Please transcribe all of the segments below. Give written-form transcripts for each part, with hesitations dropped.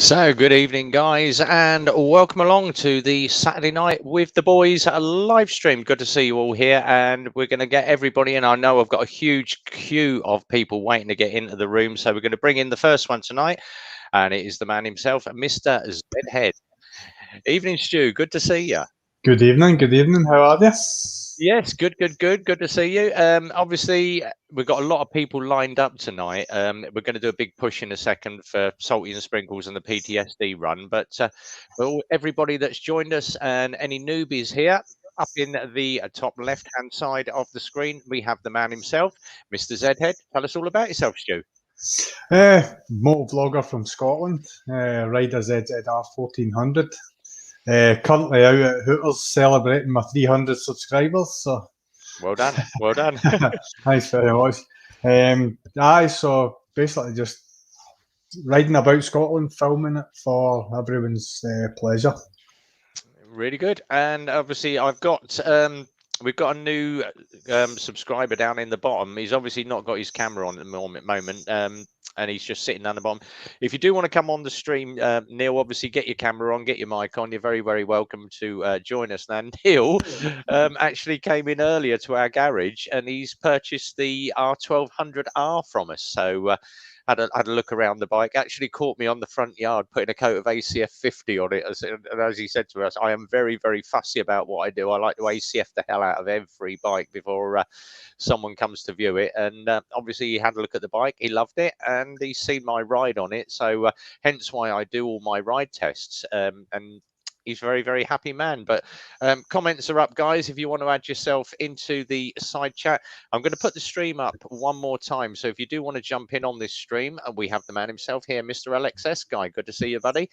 So, good evening, guys, and welcome along to the Saturday Night with the Boys live stream. Good to see you all here, and we're going to get everybody in. I know I've got a huge queue of people waiting to get into the room, so we're going to bring in the first one tonight, and it is the man himself, Mr. Zhead. Evening, Stu. Good to see you. Good evening. Good evening. How are you? Yes, good to see you. Obviously, we've got a lot of people lined up tonight. We're going to do a big push in a second for Salty and Sprinkles and the PTSD run. But everybody that's joined us and any newbies here, up in the top left-hand side of the screen, we have the man himself, Mr. Zhead. Tell us all about yourself, Stu. Motovlogger from Scotland, rider ZZR 1400. Currently out at Hooters celebrating my 300 subscribers. So Well done, well done. thanks very much. So basically just riding about Scotland, filming it for everyone's pleasure. Really good. And obviously, we've got a new subscriber down in the bottom. He's obviously not got his camera on at the moment, and he's just sitting down the bottom. If you do want to come on the stream, Neil, obviously get your camera on, get your mic on. You're very, very welcome to join us. Now, Neil actually came in earlier to our garage, and he's purchased the R1200R from us. So had a look around the bike. Actually caught me on the front yard putting a coat of ACF 50 on it. And as he said to us, I am very, very fussy about what I do. I like to ACF the hell out of every bike before someone comes to view it. And obviously he had a look at the bike. He loved it, and he's seen my ride on it. So hence why I do all my ride tests. And he's a very, very happy man. But comments are up, guys. If you want to add yourself into the side chat, I'm going to put the stream up one more time. So if you do want to jump in on this stream, and we have the man himself here, Mr. LXS guy. Good to see you, buddy.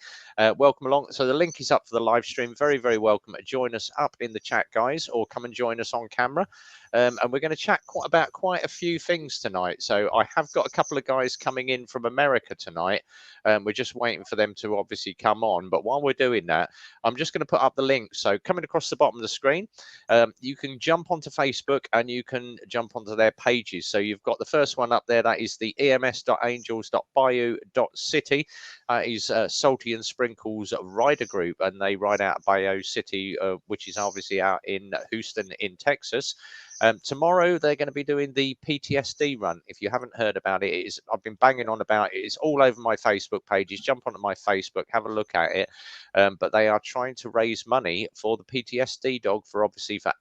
Welcome along. So the link is up for the live stream. Very, very welcome. Join us up in the chat, guys, or come and join us on camera. And we're going to chat about quite a few things tonight. So I have got a couple of guys coming in from America tonight. We're just waiting for them to obviously come on. But while we're doing that, I'm just going to put up the link. So coming across the bottom of the screen, you can jump onto Facebook and you can jump onto their pages. So you've got the first one up there. That is the ems.angels.bayou.city. Is Salty and Sprinkles rider group, and they ride out of Bayou City, which is obviously out in Houston in Texas. Tomorrow they're going to be doing the PTSD run. If you haven't heard about it, I've been banging on about it. It's all over my Facebook pages. Jump onto my Facebook, have a look at it. But they are trying to raise money for the PTSD dog, for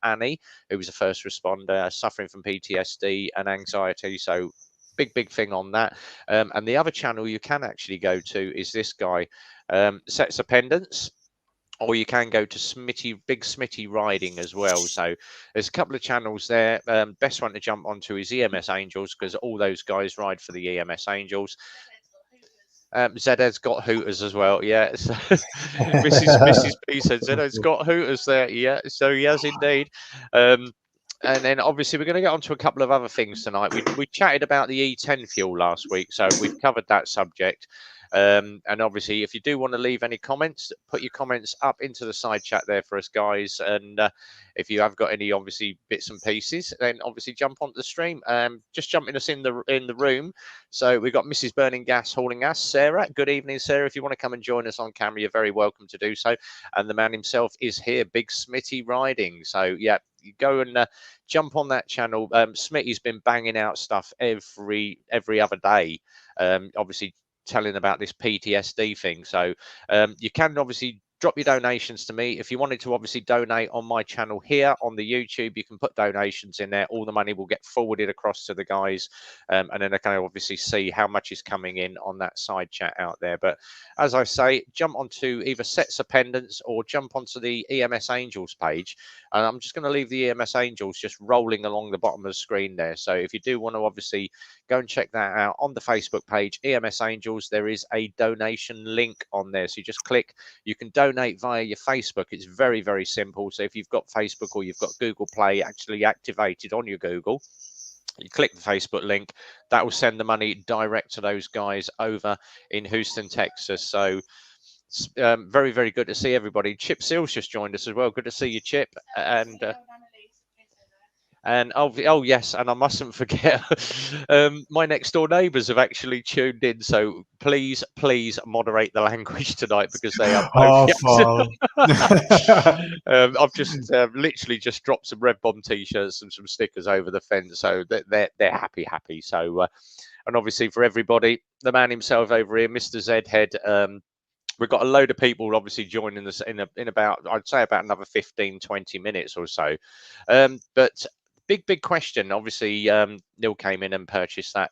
Annie, who was a first responder suffering from PTSD and anxiety. So big thing on that. And the other channel you can actually go to is this guy, Sets of Pendants. Or you can go to Big Smitty Riding as well. So there's a couple of channels there. Best one to jump onto is EMS Angels, because all those guys ride for the EMS Angels. Zed's got Hooters as well. Yeah. So, Mrs. B said Zed's got Hooters there. Yeah. So he has indeed. And then obviously we're going to get on to a couple of other things tonight. We chatted about the E10 fuel last week, so we've covered that subject. And obviously, if you do want to leave any comments, put your comments up into the side chat there for us, guys. And if you have got any obviously bits and pieces, then obviously jump onto the stream. Just jumping us in the room. So we've got Mrs. Burning Gas hauling us, Sarah. Good evening, Sarah. If you want to come and join us on camera, you're very welcome to do so. And the man himself is here, Big Smitty Riding. So yeah, you go and jump on that channel. Smitty's been banging out stuff every other day. Obviously telling about this PTSD thing. So you can obviously drop your donations to me. If you wanted to obviously donate on my channel here on the YouTube, you can put donations in there. All the money will get forwarded across to the guys, and then they can obviously see how much is coming in on that side chat out there. But as I say, jump onto either Sets of Pendants or jump onto the EMS Angels page, and I'm just going to leave the EMS Angels just rolling along the bottom of the screen there. So if you do want to obviously go and check that out on the Facebook page, EMS Angels, there is a donation link on there. So you just click, you can donate via your Facebook. It's very, very simple. So if you've got Facebook or you've got Google Play actually activated on your Google, you click the Facebook link, that will send the money direct to those guys over in Houston, Texas. So very, very good to see everybody. Chip Seals just joined us as well. Good to see you, Chip. And oh yes, and I mustn't forget, my next door neighbours have actually tuned in. So please moderate the language tonight because they are both. Oh, I've just literally just dropped some Red Bomb t-shirts and some stickers over the fence, so they're happy. So and obviously for everybody, the man himself over here, Mr. Zhead. We've got a load of people obviously joining us in about, I'd say about another 15-20 minutes or so. But big question. Obviously, Neil came in and purchased that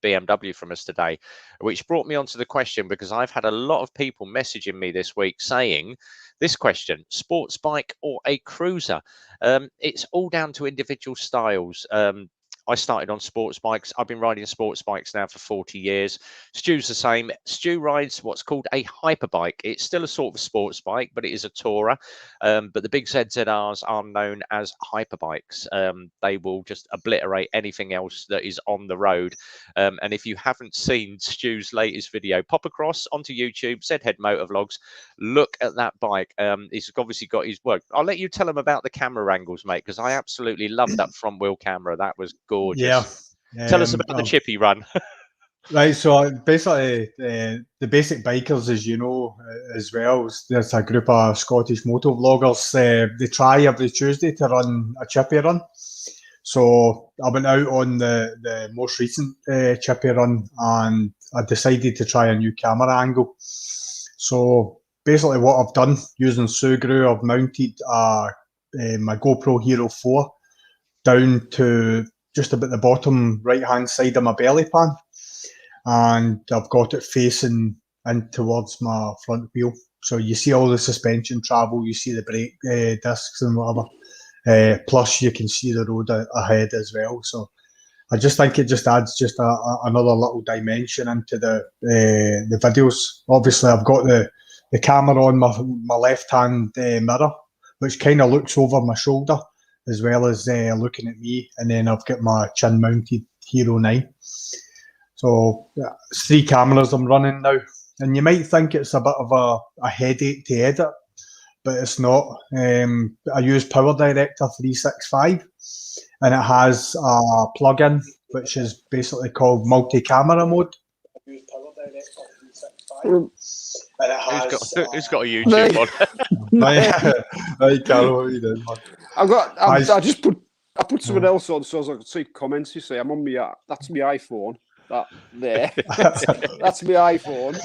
BMW from us today, which brought me onto the question, because I've had a lot of people messaging me this week saying this question: sports bike or a cruiser? It's all down to individual styles. I started on sports bikes. I've been riding sports bikes now for 40 years. Stu's the same. Stu rides what's called a hyperbike. It's still a sort of sports bike, but it is a tourer. But the big ZZRs are known as hyperbikes. They will just obliterate anything else that is on the road. And if you haven't seen Stu's latest video, pop across onto YouTube, Zhead Motovlogs. Look at that bike. He's obviously got his work. I'll let you tell him about the camera angles, mate, because I absolutely love that front wheel camera. That was gorgeous. Yeah. Tell us about the chippy run. Right, so basically, the basic bikers, as you know, as well, there's a group of Scottish motovloggers. They try every Tuesday to run a chippy run. So I went out on the most recent chippy run, and I decided to try a new camera angle. So basically, what I've done using Sugru, I've mounted my GoPro Hero 4 down to just about the bottom right-hand side of my belly pan, and I've got it facing in towards my front wheel. So you see all the suspension travel, you see the brake discs and whatever. Plus you can see the road ahead as well. So I just think it just adds just another little dimension into the videos. Obviously I've got the camera on my left-hand mirror, which kind of looks over my shoulder, as well as looking at me, and then I've got my chin-mounted Hero 9. So it's 3 cameras I'm running now, and you might think it's a bit of a headache to edit, but it's not. I use Power Director 365, and it has a plugin which is basically called multi-camera mode. I use Power Director 365, and it has. Who's got a YouTube on? Right, Carol, what are you doing? I put someone else on so as I could see comments. You see, I'm on my that's my iPhone. That there, that's my iPhone,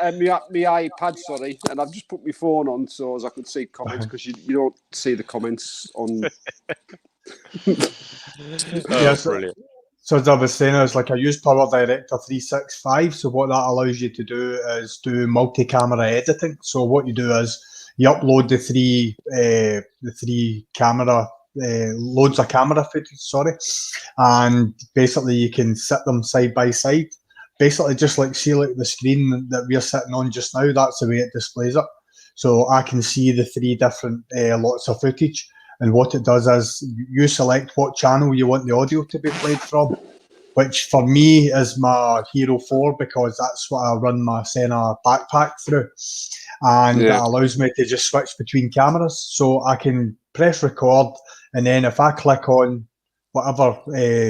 and my iPad. Sorry, and I've just put my phone on so as I could see comments, because you don't see the comments on. Yes, brilliant. So as I was saying, it's like I use Power Director 365. So what that allows you to do is do multi-camera editing. So what you do is you upload the three camera. Loads of camera footage, and basically you can set them side by side. Basically, just like the screen that we're sitting on just now, that's the way it displays it. So I can see the 3 different lots of footage, and what it does is you select what channel you want the audio to be played from, which for me is my Hero 4, because that's what I run my Senna backpack through. And that allows me to just switch between cameras. So I can press record, and then if I click on whatever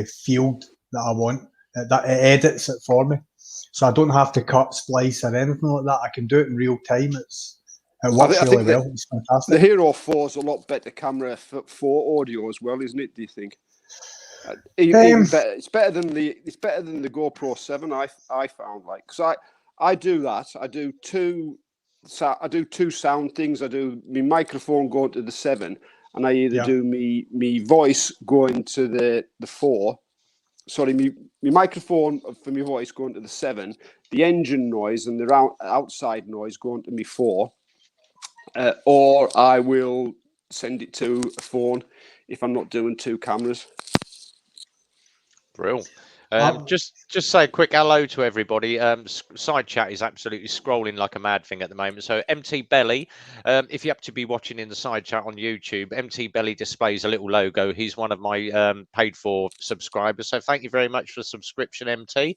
field that I want, it edits it for me. So I don't have to cut, splice, or anything like that. I can do it in real time. It works really well. It's fantastic. The Hero 4 is a lot better camera for audio as well, isn't it? Do you think? Even better. It's better than the GoPro 7. I found, like, because I do that. I do two sound things. I do my microphone going to the 7, and I either do me voice going to the 4. Sorry, my microphone for my voice going to the 7, the engine noise and the outside noise going to me 4, or I will send it to a phone if I'm not doing 2 cameras. Brilliant. Just say a quick hello to everybody. Side chat is absolutely scrolling like a mad thing at the moment. So MT Belly, if you happen to be watching in the side chat on YouTube, MT Belly displays a little logo. He's one of my paid for subscribers. So thank you very much for the subscription, MT.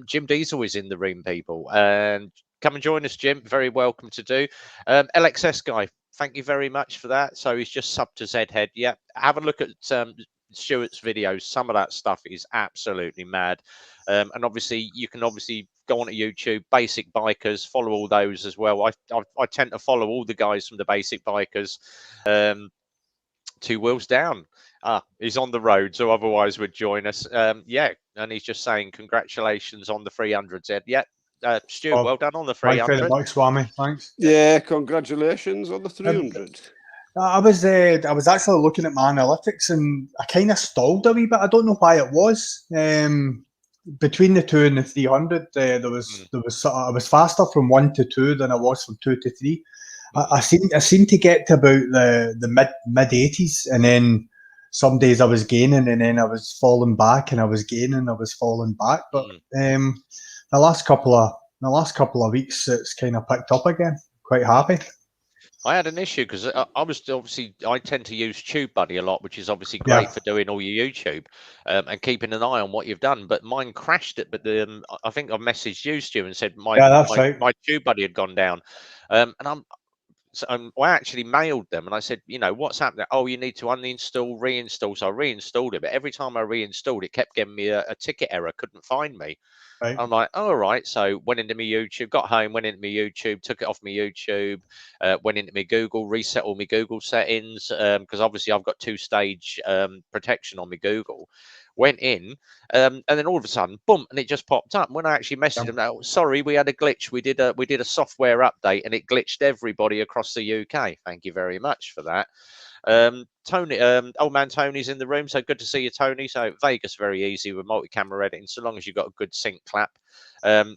Jim Diesel is in the room, people. And come and join us, Jim. Very welcome to do. LXS guy, thank you very much for that. So he's just subbed to Zhead. Yeah, have a look at Stuart's videos. Some of that stuff is absolutely mad. And obviously, you can obviously go onto YouTube, Basic Bikers, follow all those as well. I tend to follow all the guys from the Basic Bikers. 2 wheels down. He's on the road, so otherwise would join us. Yeah, and he's just saying congratulations on the 300, Zed. Yeah, Stuart, well done on the Thanks 300. very much, Swami. Thanks. Yeah, congratulations on the 300. I was actually looking at my analytics and I kind of stalled a wee bit. I don't know why it was. Between the 2 and the 300, I was faster from 1 to 2 than I was from 2 to 3. I seemed to get to about the mid 80s, and then some days I was gaining, and then I was falling back, and I was gaining, I was falling back. But the last couple of weeks, it's kind of picked up again. Quite happy. I had an issue because I tend to use TubeBuddy a lot, which is obviously great for doing all your YouTube and keeping an eye on what you've done. But mine crashed it. But I think I messaged you, Stu, and said my TubeBuddy had gone down, and I actually mailed them and I said, you know, what's happening? Oh, you need to uninstall, reinstall. So I reinstalled it, but every time I reinstalled it, kept giving me a ticket error, couldn't find me. Right. I'm like, oh, all right. So went into my YouTube, got home, went into my YouTube, took it off my YouTube, went into my Google, reset all my Google settings, because obviously I've got 2-stage protection on my Google. Went in, and then all of a sudden, boom, and it just popped up. When I actually messaged them, now, sorry, we had a glitch. We did a software update, and it glitched everybody across the UK. Thank you very much for that. Tony, old man Tony's in the room, so good to see you, Tony. So Vegas, very easy with multi-camera editing, so long as you've got a good sync clap.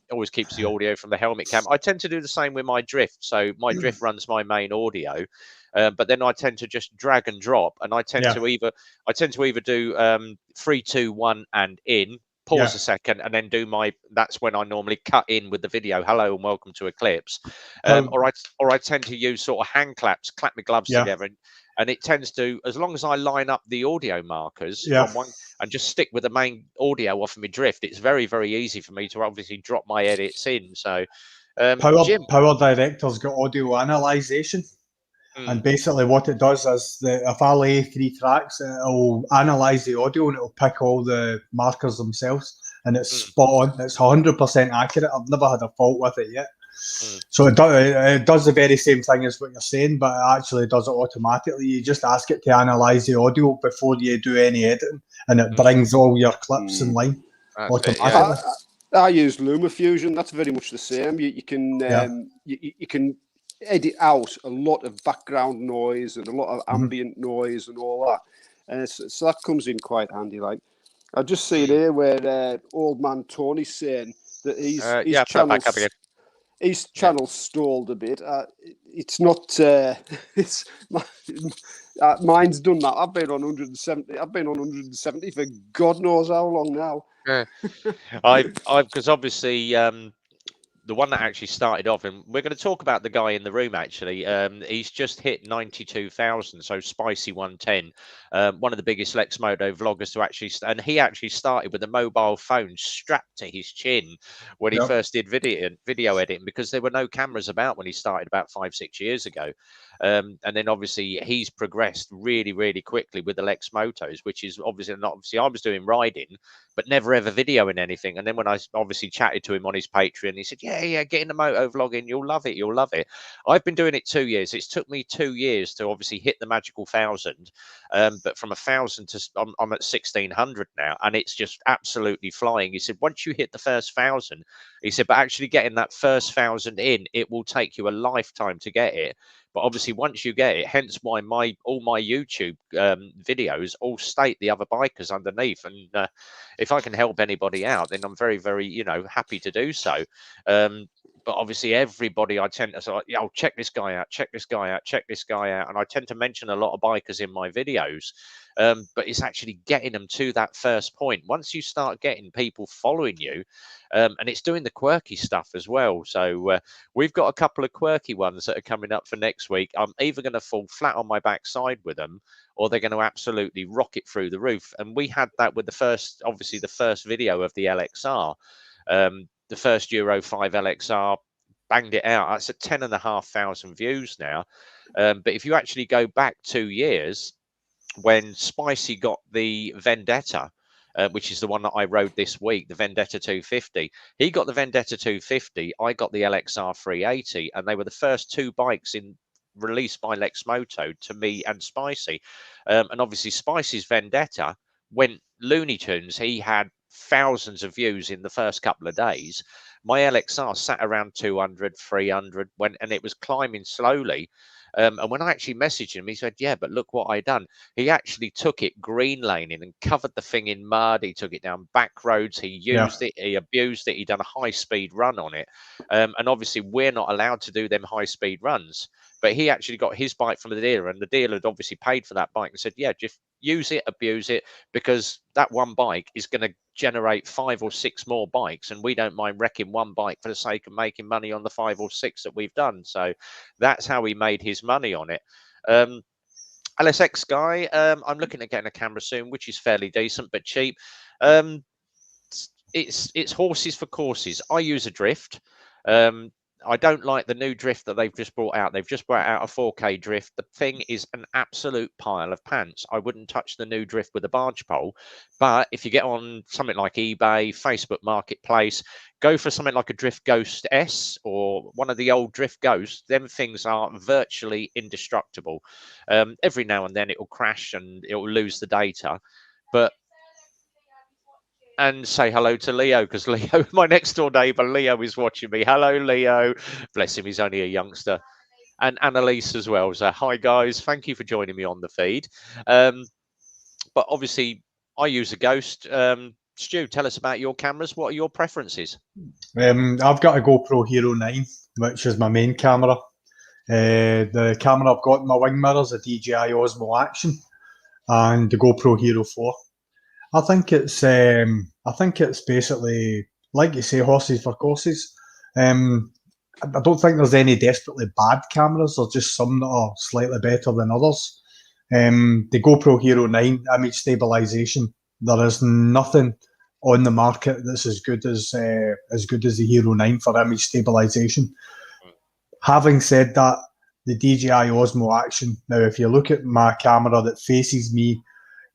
Always keeps the audio from the helmet cam. I tend to do the same with my drift. So my drift runs my main audio. But then I tend to just drag and drop, and I tend to either do 3, 2, 1 and in, pause a second, and then do that's when I normally cut in with the video, hello and welcome to Eclipse. Or I tend to use sort of hand claps, clap my gloves together, and it tends to, as long as I line up the audio markers from one and just stick with the main audio off of my drift, it's very, very easy for me to obviously drop my edits in. So Power Director's got audio analyzation. And basically what it does is if I lay 3 tracks, it'll analyse the audio and it'll pick all the markers themselves. And it's spot on. It's 100% accurate. I've never had a fault with it yet. So it does the very same thing as what you're saying, but it actually does it automatically. You just ask it to analyse the audio before you do any editing, and it brings all your clips in line automatically. I use LumaFusion. That's very much the same. You can you can edit out a lot of background noise and a lot of ambient noise and all that, and so that comes in quite handy. Like I just see there where old man Tony's saying that his channel stalled a bit. It's not. Mine's done that. I've been on 170. I've been on 170 for God knows how long now. Because obviously the one that actually started off, and we're going to talk about the guy in the room actually. He's just hit 92,000, so Spicy 110, one of the biggest Lex Moto vloggers to actually, and he actually started with a mobile phone strapped to his chin when he first did video editing, because there were no cameras about when he started about 5-6 years ago. And then obviously he's progressed really, really quickly with the Lex Motos, which is obviously I was doing riding, but never ever videoing anything. And then when I obviously chatted to him on his Patreon, he said, yeah, get into moto vlogging, you'll love it. I've been doing it 2 years. It's took me 2 years to obviously hit the magical 1,000, but from 1,000 to I'm at 1,600 now, and it's just absolutely flying. He said once you hit the first 1,000, he said, but actually getting that first 1,000 in, it will take you a lifetime to get it. But obviously, once you get it, hence why all my YouTube videos all state the other bikers underneath. And if I can help anybody out, then I'm very, very, happy to do so. But obviously, everybody I tend to say, oh, check this guy out, check this guy out, check this guy out. And I tend to mention a lot of bikers in my videos. But it's actually getting them to that first point. Once you start getting people following you, and it's doing the quirky stuff as well. So we've got a couple of quirky ones that are coming up for next week. I'm either going to fall flat on my backside with them, or they're going to absolutely rocket through the roof. And we had that with the first video of the LXR, the first Euro 5 LXR banged it out. That's at 10,500 views now. But if you actually go back 2 years, when Spicy got the Vendetta, which is the one that I rode this week, the Vendetta 250. He got the Vendetta 250. I got the LXR 380, and they were the first two bikes released by Lexmoto to me and Spicy. And obviously, Spicy's Vendetta went Looney Tunes. He had thousands of views in the first couple of days. My LXR sat around 200, 300, and it was climbing slowly. And when I actually messaged him, he said, yeah, but look what I done. He actually took it green laning and covered the thing in mud. He took it down back roads. He used it. He abused it. He done a high speed run on it. And obviously, we're not allowed to do them high speed runs. But he actually got his bike from the dealer, and the dealer had obviously paid for that bike and said, yeah, just use it, abuse it, because that one bike is going to generate 5 or 6 more bikes, and we don't mind wrecking one bike for the sake of making money on the 5 or 6 that we've done. So that's how he made his money on it. LSX guy, I'm looking at getting a camera soon, which is fairly decent but cheap. It's horses for courses. I use a drift. I don't like the new drift that they've just brought out. They've just brought out a 4K drift. The thing is an absolute pile of pants. I wouldn't touch the new drift with a barge pole. But if you get on something like eBay, Facebook Marketplace, go for something like a Drift Ghost S or one of the old Drift Ghosts. Them things are virtually indestructible. Every now and then it will crash and it will lose the data. But and say hello to Leo, because Leo, my next door neighbour, Leo is watching me. Hello, Leo. Bless him, he's only a youngster. And Annalise as well. So hi, guys. Thank you for joining me on the feed. But obviously, I use a Ghost. Stu, tell us about your cameras. What are your preferences? I've got a GoPro Hero 9, which is my main camera. The camera I've got in my wing mirror is a DJI Osmo Action and the GoPro Hero 4. I think it's basically, like you say, horses for courses. I don't think there's any desperately bad cameras. There's just some that are slightly better than others. The GoPro Hero 9 image stabilization, there is nothing on the market that's as good as the Hero 9 for image stabilization. Having said that, the DJI Osmo Action. Now, if you look at my camera that faces me,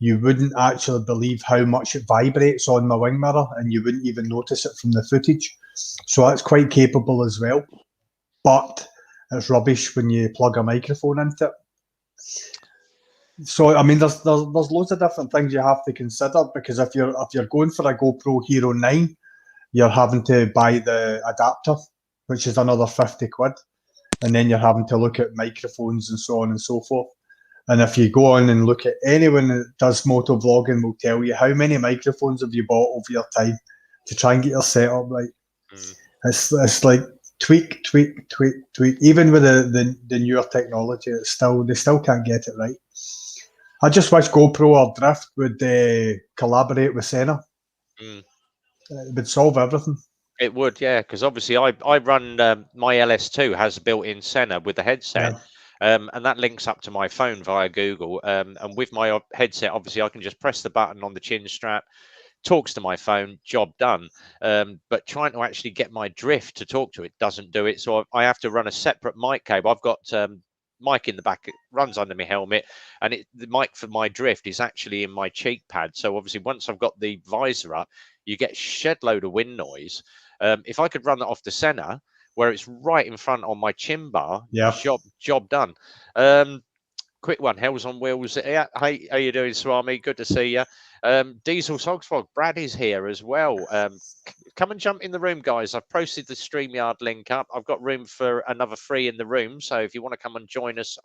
you wouldn't actually believe how much it vibrates on my wing mirror, and you wouldn't even notice it from the footage. So that's quite capable as well. But it's rubbish when you plug a microphone into it. So I mean, there's loads of different things you have to consider, because if you're going for a GoPro Hero 9, you're having to buy the adapter, which is another 50 quid, and then you're having to look at microphones and so on and so forth. And if you go on and look at anyone that does moto vlogging, will tell you how many microphones have you bought over your time to try and get your setup right. It's like tweak. Even with the newer technology, they still can't get it right. I just wish GoPro or Drift would collaborate with Senna. It would solve everything. It would, yeah, because obviously I run my LS2 has a built-in Senna with the headset. Yeah. And that links up to my phone via Google. And with my headset, obviously, I can just press the button on the chin strap, talks to my phone, job done. But trying to actually get my drift to talk to it doesn't do it. So I have to run a separate mic cable. I've got mic in the back, it runs under my helmet, and the mic for my drift is actually in my cheek pad. So obviously, once I've got the visor up, you get shed load of wind noise. If I could run that off the Senna, where it's right in front on my chin bar, yeah, job done. Quick one, Hells on Wheels. Yeah, hey, how you doing, Swami? Good to see you. Diesel Sogsfog, Brad is here as well. Come and jump in the room, guys. I've posted the StreamYard link up. I've got room for another 3 in the room. So if you want to come and join us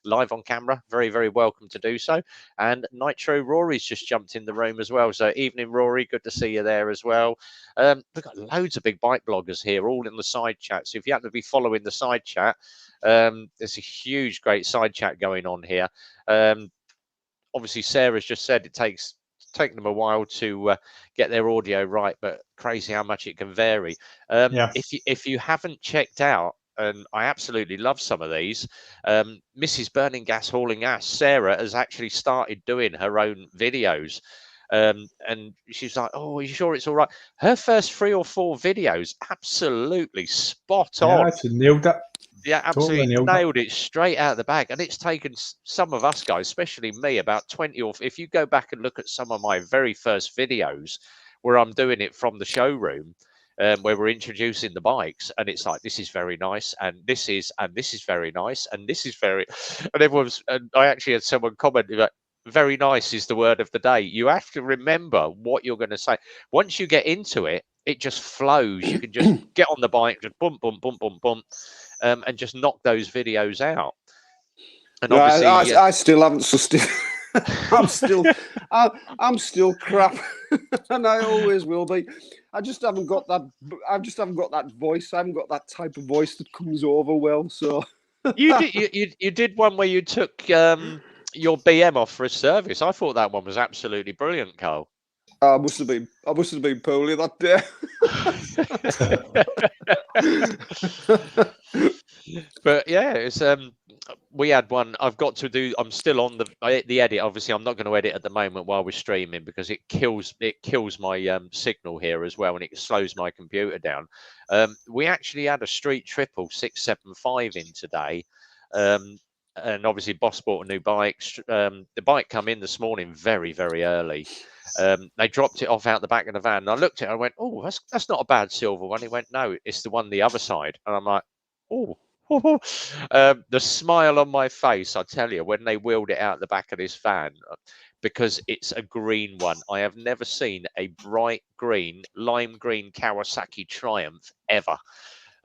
live on camera, very, very welcome to do so. And Nitro Rory's just jumped in the room as well. So evening, Rory. Good to see you there as well. We've got loads of big bike bloggers here, all in the side chat. So if you happen to be following the side chat, there's a huge, great side chat going on here. Obviously, Sarah's just said it's taken them a while to get their audio right, but crazy how much it can vary. If you haven't checked out, and I absolutely love some of these, Mrs. Burning Gas Hauling Ass, Sarah has actually started doing her own videos. And she's like, "Oh, are you sure it's all right?" Her first 3 or 4 videos, absolutely spot on. Yeah, she nailed it. Yeah, Totally absolutely nailed it. nailed it straight out of the bag. And it's taken some of us guys, especially me, about 20 or if you go back and look at some of my very first videos where I'm doing it from the showroom, where we're introducing the bikes, and it's like, this is very nice, and this is very nice, and this is very, and and I actually had someone comment that very nice is the word of the day. You have to remember what you're going to say. Once you get into it, it just flows. You can just get on the bike, just bump, bump, bump, bump, bump, and just knock those videos out. And No, obviously, I still haven't sustained. I'm still crap, and I always will be. I just haven't got that. I just haven't got that voice. I haven't got that type of voice that comes over well. So you did one where you took your BM off for a service. I thought that one was absolutely brilliant, Carl. I must have been poorly that day. But yeah, it's we had one. I've got to do. I'm still on the edit. Obviously, I'm not going to edit at the moment while we're streaming because it kills my signal here as well, and it slows my computer down. We actually had a street triple 675 in today. And obviously Boss bought a new bike. The bike come in this morning very, very early. They dropped it off out the back of the van. And I looked at it, I went, "Oh, that's not a bad silver one." He went, "No, it's the one the other side." And I'm like, "Oh." The smile on my face, I tell you, when they wheeled it out the back of this van, because it's a green one. I have never seen a bright green, lime green Kawasaki Triumph ever.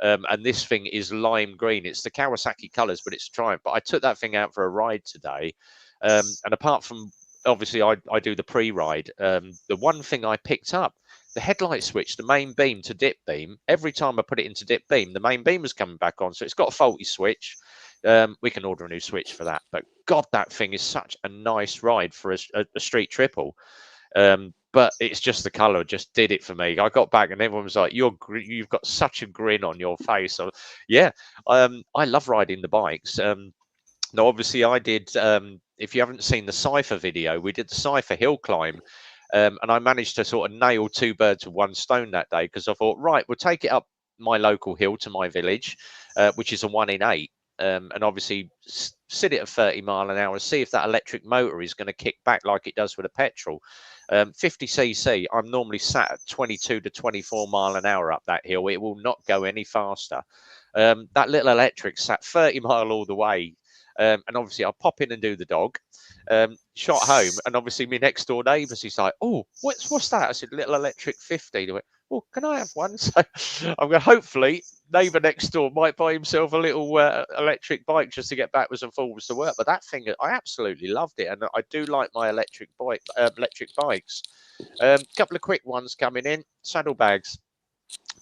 And this thing is lime green. It's the Kawasaki colors, but it's Triumph. But I took that thing out for a ride today. And apart from, obviously, I do the pre-ride. The one thing I picked up, the headlight switch, the main beam to dip beam, every time I put it into dip beam, the main beam was coming back on. So it's got a faulty switch. We can order a new switch for that. But God, that thing is such a nice ride for a street triple. But it's just the color just did it for me. I got back and everyone was like, "You've got such a grin on your face." So yeah, I love riding the bikes. Now, obviously, I did. If you haven't seen the Cypher video, we did the Cypher hill climb, and I managed to sort of nail 2 birds with 1 stone that day because I thought, right, we'll take it up my local hill to my village, which is a 1 in 8, and obviously sit it at 30 mile an hour and see if that electric motor is going to kick back like it does with a petrol. 50cc, I'm normally sat at 22 to 24 mile an hour up that hill. It will not go any faster. That little electric sat 30 mile all the way. And obviously I pop in and do the dog, shot home, and obviously my next door neighbours, he's like, "Oh, what's that?" I said, "Little electric 50. They went, "Well, can I have one?" So I'm going to hopefully neighbour next door might buy himself a little electric bike just to get backwards and forwards to work. But that thing, I absolutely loved it, and I do like my electric bikes. Couple of quick ones coming in. Saddlebags.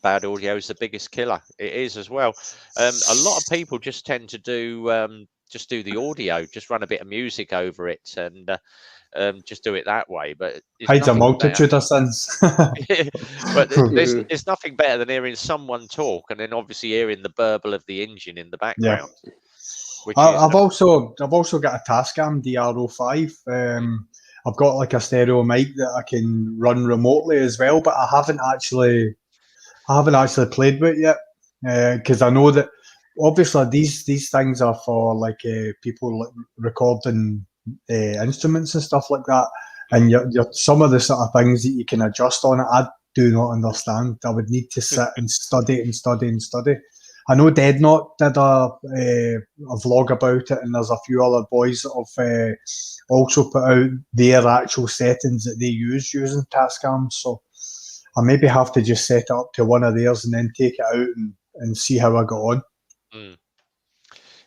Bad audio is the biggest killer. It is as well. A lot of people just tend to do the audio, just run a bit of music over it, and just do it that way. But it's Hides a nothing multitude of sins. but there's nothing better than hearing someone talk and then obviously hearing the burble of the engine in the background. Yeah. Which I've also got a Tascam DRO5. I've got like a stereo mic that I can run remotely as well, but I haven't actually played with it yet because I know that obviously these things are for like people recording instruments and stuff like that, and you're some of the sort of things that you can adjust on it, I do not understand. I would need to sit and study and study and study. I know Deadnot did a vlog about it, and there's a few other boys that have also put out their actual settings that they use using Tascam. So I maybe have to just set it up to one of theirs and then take it out and see how I go on.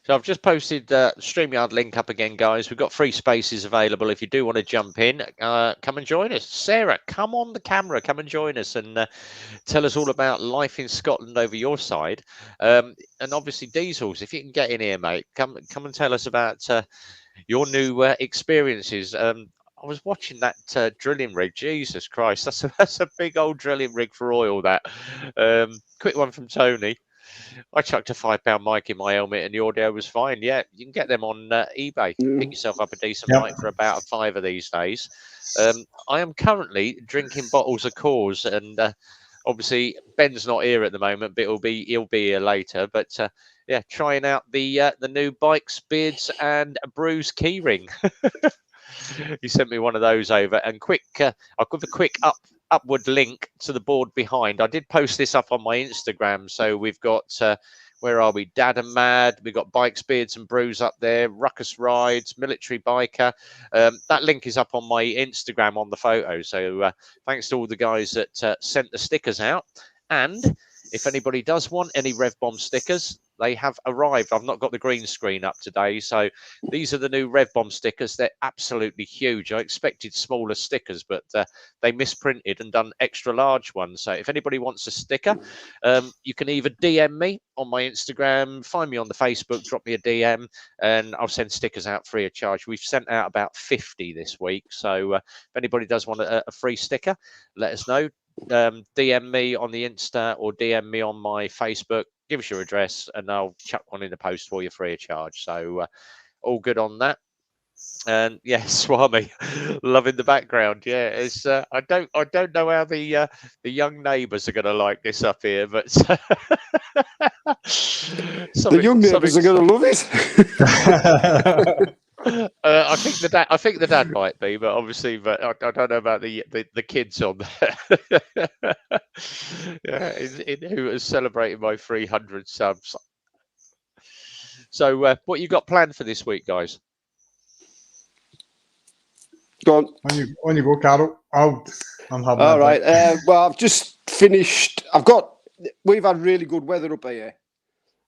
So I've just posted the StreamYard link up again, guys. We've got free spaces available. If you do want to jump in, come and join us. Sarah, come on the camera. Come and join us and tell us all about life in Scotland over your side. And obviously, Diesels, if you can get in here, mate, come and tell us about your new experiences. I was watching that drilling rig. Jesus Christ, that's a big old drilling rig for oil. That quick one from Tony. I chucked a £5 mic in my helmet and the audio was fine. Yeah, you can get them on eBay. Pick yourself up a decent mic for about a £5 these days. I am currently drinking bottles of Coors, and obviously Ben's not here at the moment, but he'll be here later. But yeah, trying out the new Bikes, Beards and Brews keyring. He sent me one of those over, and I'll give a quick upward link to the board behind. I did post this up on my Instagram, so we've got where are we? Dad and Mad. We've got Bikes, Beards and Brews up there. Ruckus Rides, Military Biker. That link is up on my Instagram on the photo. So thanks to all the guys that sent the stickers out. And if anybody does want any Rev Bomb stickers, they have arrived. I've not got the green screen up today, so these are the new Rev Bomb stickers. They're absolutely huge. I expected smaller stickers, but they misprinted and done extra large ones. So if anybody wants a sticker, you can either DM me on my Instagram, find me on the Facebook, drop me a DM, and I'll send stickers out free of charge. We've sent out about 50 this week, so if anybody does want a free sticker, let us know. DM me on the Insta or DM me on my Facebook. Give us your address and I'll chuck one in the post for you free of charge. So all good on that. And yeah, Swami, loving the background. Yeah, it's I don't know how the young neighbours are going to like this up here, but the young neighbours are going to love it. I think the dad might be, but obviously, but I don't know about the kids on there. Yeah, who is celebrating my 300 subs. So, what you got planned for this week, guys? Go on. On you go, Carol. I'm having. All right. Well, I've just finished. We've had really good weather up here.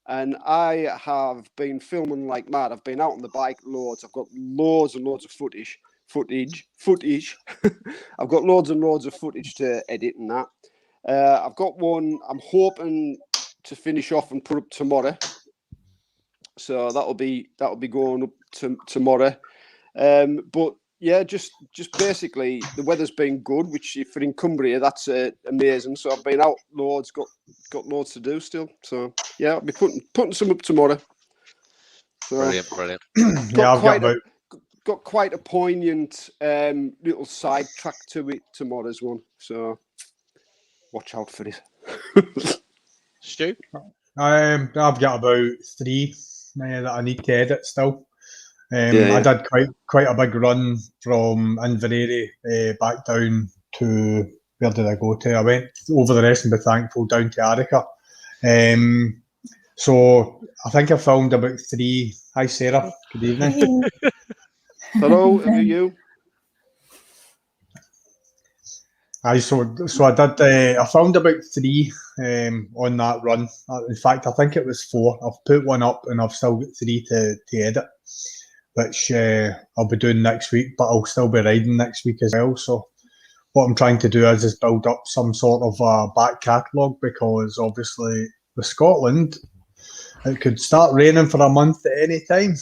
And I have been filming like mad. I've been out on the bike loads. I've got loads and loads of footage. I've got loads and loads of footage to edit and that. I've got one I'm hoping to finish off and put up tomorrow. So that'll be going up tomorrow. But yeah, just basically the weather's been good, which if you're in Cumbria, that's amazing. So I've been out loads, got loads to do still. So yeah, I'll be putting some up tomorrow. So, brilliant. Got quite a poignant little side track to it tomorrow's one. So watch out for it. Stu? I've got about 3 that I need to edit still. I did quite a big run from Inverary back down to, where did I go to? I went over the rest and be thankful down to Arica. So I think I filmed about 3. Hi Sarah, good evening. Hello, how are you? So I did. I filmed about 3 on that run. In fact, I think it was 4. I've put one up and I've still got 3 to edit, which I'll be doing next week, but I'll still be riding next week as well. So what I'm trying to do is build up some sort of a back catalogue, because obviously with Scotland, it could start raining for a month at any time.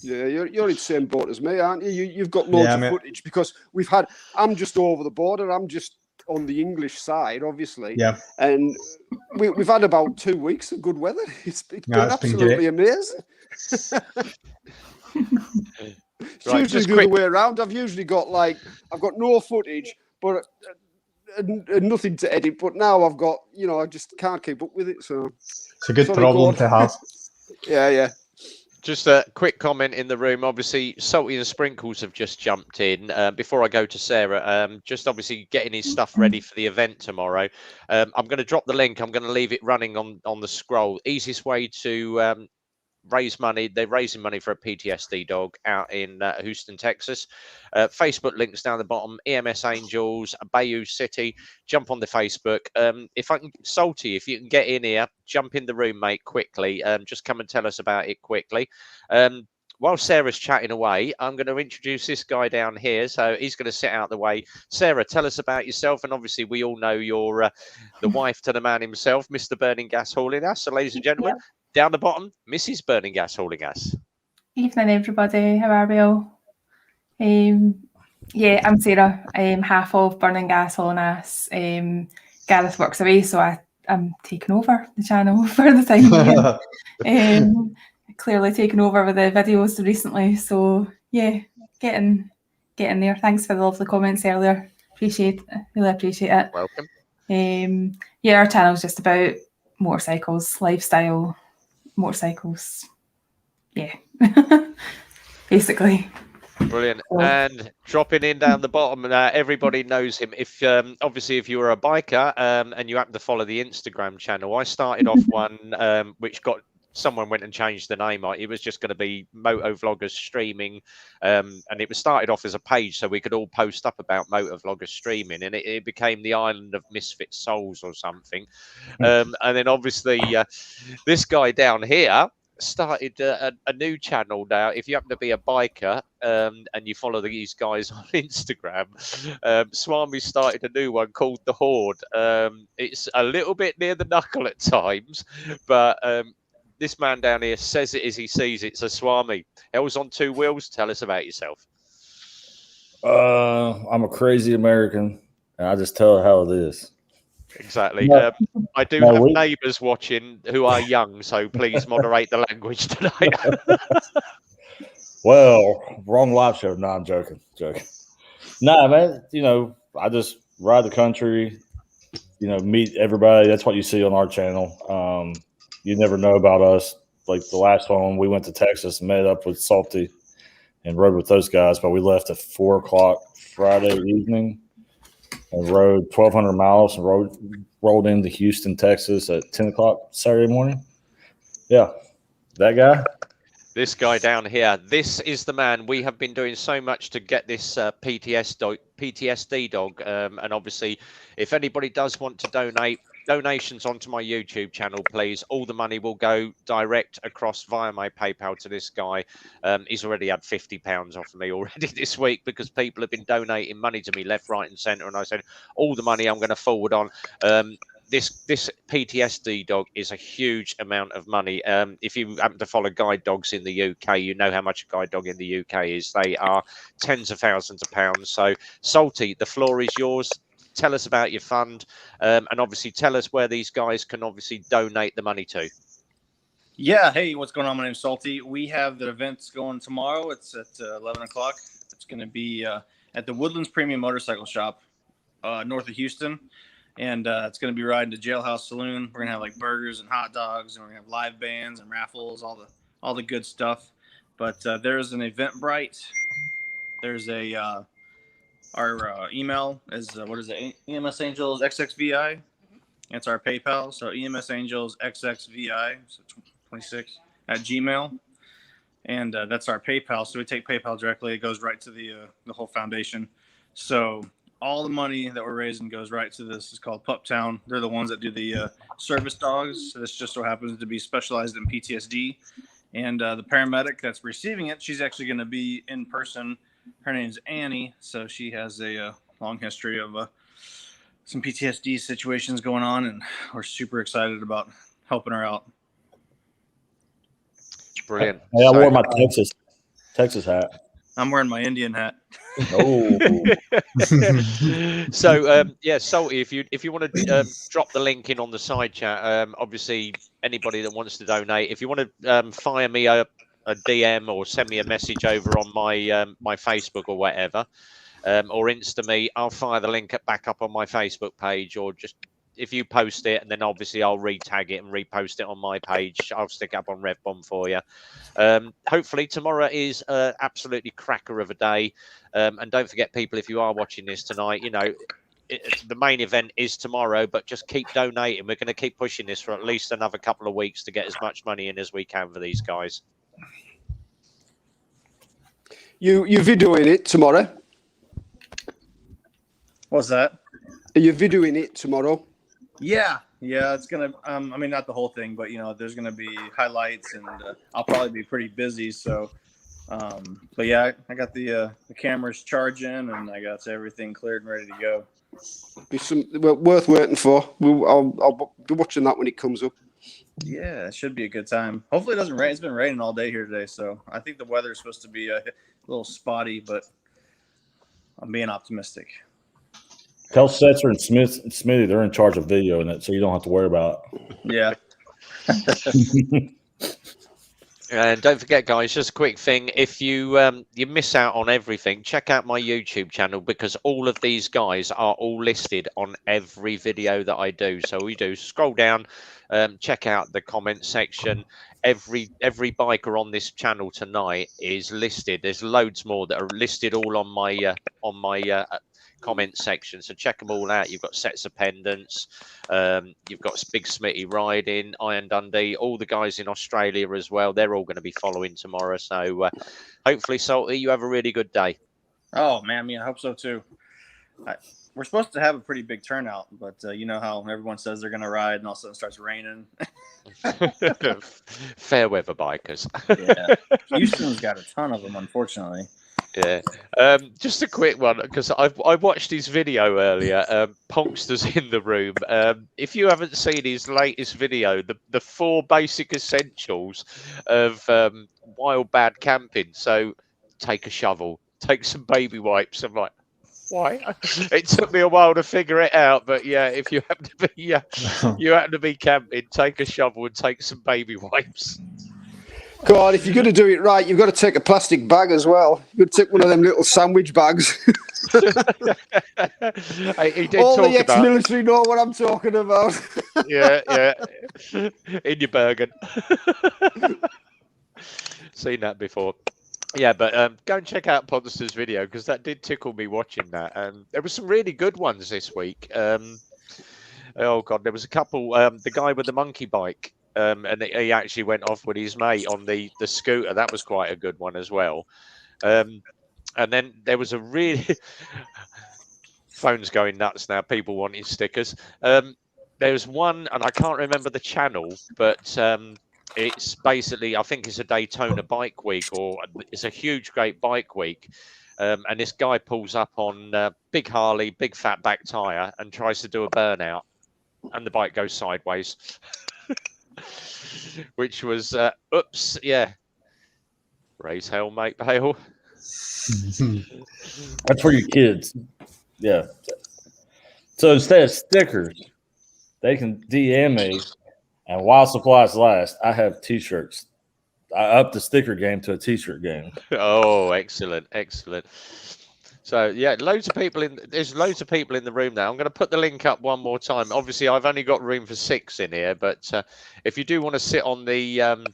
Yeah, you're in the same boat as me, aren't you? You've got loads of footage, because I'm just over the border. I'm just on the English side, obviously. Yeah. And we've had about 2 weeks of good weather. It's been absolutely amazing. It's usually the other way around. I've usually got I've got no footage, but and nothing to edit. But now I've got, I just can't keep up with it. So it's a good problem to have. Yeah. Just a quick comment in the room. Obviously, Salty and Sprinkles have just jumped in. Before I go to Sarah, just obviously getting his stuff ready for the event tomorrow. I'm going to drop the link. I'm going to leave it running on the scroll. Easiest way to raise money. They're raising money for a PTSD dog out in Houston, Texas. Facebook links down the bottom. EMS Angels, Bayou City. Jump on the Facebook. If I can, Salty, if you can get in here, jump in the room, mate, quickly. Just come and tell us about it quickly. While Sarah's chatting away, I'm going to introduce this guy down here. So he's going to sit out the way. Sarah, tell us about yourself. And obviously, we all know you're the wife to the man himself, Mr. Burning Gas Hauling Us. So, ladies and gentlemen, down the bottom, Mrs. Burning Gas Hauling Us. Evening, everybody. How are we all? Yeah, I'm Sarah. I'm half of Burning Gas Hauling Us. Gareth works away, so I I'm taking over the channel for the time being. Clearly taken over with the videos recently. So yeah, getting there. Thanks for the lovely comments earlier. Really appreciate it. Welcome. Yeah, our channel's just about motorcycles, lifestyle, motorcycles. Yeah, basically. Brilliant. So- And dropping in down the bottom, everybody knows him. If obviously if you were a biker and you happen to follow the Instagram channel, I started off one which got someone went and changed the name. It was just going to be motovloggers streaming, and it was started off as a page so we could all post up about motovloggers streaming, and it became the Island of Misfit Souls or something. And then obviously this guy down here started a new channel now. If you happen to be a biker and you follow these guys on Instagram, Swami started a new one called The Horde. It's a little bit near the knuckle at times, but this man down here says it as he sees it. So Swami, Hell's on Two Wheels, tell us about yourself. I'm a crazy American, and I just tell it how it is. Exactly. No. I do No, have we- neighbours watching who are young, so please moderate the language tonight. Well, wrong live show. No, I'm joking. Nah, man, I just ride the country, meet everybody. That's what you see on our channel. You never know about us. Like the last one, we went to Texas and met up with Salty and rode with those guys, but we left at 4 o'clock Friday evening and rode 1,200 miles and rolled into Houston, Texas at 10 o'clock Saturday morning. Yeah, that guy. This guy down here, this is the man. We have been doing so much to get this PTSD dog. And obviously, if anybody does want to donate, donations onto my YouTube channel, please. All the money will go direct across via my PayPal to this guy. He's already had £50 off of me already this week because people have been donating money to me left, right and centre. And I said, all the money I'm going to forward on. This PTSD dog is a huge amount of money. If you happen to follow guide dogs in the UK, you know how much a guide dog in the UK is. They are tens of thousands of pounds. So, Salty, the floor is yours. Tell us about your fund, and obviously tell us where these guys can obviously donate the money to. Yeah, hey, what's going on? My name's Salty. We have the events going tomorrow. It's at 11 o'clock. It's going to be at the Woodlands Premium Motorcycle Shop north of Houston. And it's going to be riding to Jailhouse Saloon. We're going to have like burgers and hot dogs, and we're going to have live bands and raffles, all the good stuff. But there's an Eventbrite. There's a our email is what is it? EMS Angels XXVI. That's our PayPal. So EMS Angels XXVI, so 26 at Gmail, and that's our PayPal. So we take PayPal directly. It goes right to the whole foundation. So all the money that we're raising goes right to this. It's called Pup Town. They're the ones that do the service dogs. So this just so happens to be specialized in PTSD. And the paramedic that's receiving it, she's actually going to be in person. Her name's Annie. So she has a long history of some PTSD situations going on. And we're super excited about helping her out. Brilliant. Hey, I So- wore my Texas hat. I'm wearing my Indian hat. Oh, So yeah, Salty, if you want to drop the link in on the side chat, obviously anybody that wants to donate, if you want to fire me a DM or send me a message over on my my Facebook or whatever, or Insta me, I'll fire the link back up on my Facebook page, or just if you post it, and then obviously I'll retag it and repost it on my page. I'll stick it up on RevBomb for you. Hopefully tomorrow is absolutely cracker of a day. And don't forget, people, if you are watching this tonight, the main event is tomorrow, but just keep donating. We're going to keep pushing this for at least another couple of weeks to get as much money in as we can for these guys. You're videoing it tomorrow. What's that? Are you videoing it tomorrow? Yeah, it's gonna. I mean, not the whole thing, but there's gonna be highlights, and I'll probably be pretty busy. So, but yeah, I got the cameras charging, and I got everything cleared and ready to go. Be worth waiting for. I'll be watching that when it comes up. Yeah, it should be a good time. Hopefully, it doesn't rain. It's been raining all day here today, so I think the weather is supposed to be a little spotty, but I'm being optimistic. Tell Setzer and Smithy they're in charge of video in it, so you don't have to worry about Yeah. it. And don't forget, guys, just a quick thing. If you you miss out on everything, check out my YouTube channel, because all of these guys are all listed on every video that I do. So we do scroll down, check out the comment section. Every biker on this channel tonight is listed. There's loads more that are listed all on my comment section, so check them all out. You've got Sets of Pendants, you've got Big Smitty riding, Iron Dundee, all the guys in Australia as well. They're all going to be following tomorrow. So hopefully, Salty, you have a really good day. Oh man, I hope so too. We're supposed to have a pretty big turnout, but you know how everyone says they're going to ride, and all of a sudden it starts raining. Fair weather bikers. Yeah, Houston's got a ton of them, unfortunately. Yeah, just a quick one, because I watched his video earlier. Punkster's in the room. If you haven't seen his latest video, the 4 basic essentials of wild bad camping. So take a shovel, take some baby wipes. I'm like, why? It took me a while to figure it out, but yeah, if you happen to be you happen to be camping, take a shovel and take some baby wipes. God, if you're going to do it right, you've got to take a plastic bag as well. You've got to take one of them little sandwich bags. He did All talk the about. ex-military know what I'm talking about. Yeah. In your Bergen. Seen that before. Yeah, but go and check out Ponster's video, because that did tickle me watching that. There were some really good ones this week. Oh God, there was a couple. The guy with the monkey bike. And he actually went off with his mate on the scooter. That was quite a good one as well. And then there was a really phone's going nuts now. People wanting stickers. There's one, and I can't remember the channel, but it's basically, I think it's a Daytona bike week, or it's a huge, great bike week. And this guy pulls up on big Harley, big fat back tire, and tries to do a burnout, and the bike goes sideways. Which was oops, yeah. Raise hell, mate, hail. That's for your kids. Yeah. So instead of stickers, they can DM me, and while supplies last, I have T-shirts. I upped the sticker game to a T-shirt game. Oh, excellent. So yeah, there's loads of people in the room now. I'm going to put the link up one more time. Obviously, I've only got room for 6 in here, but if you do want to sit on the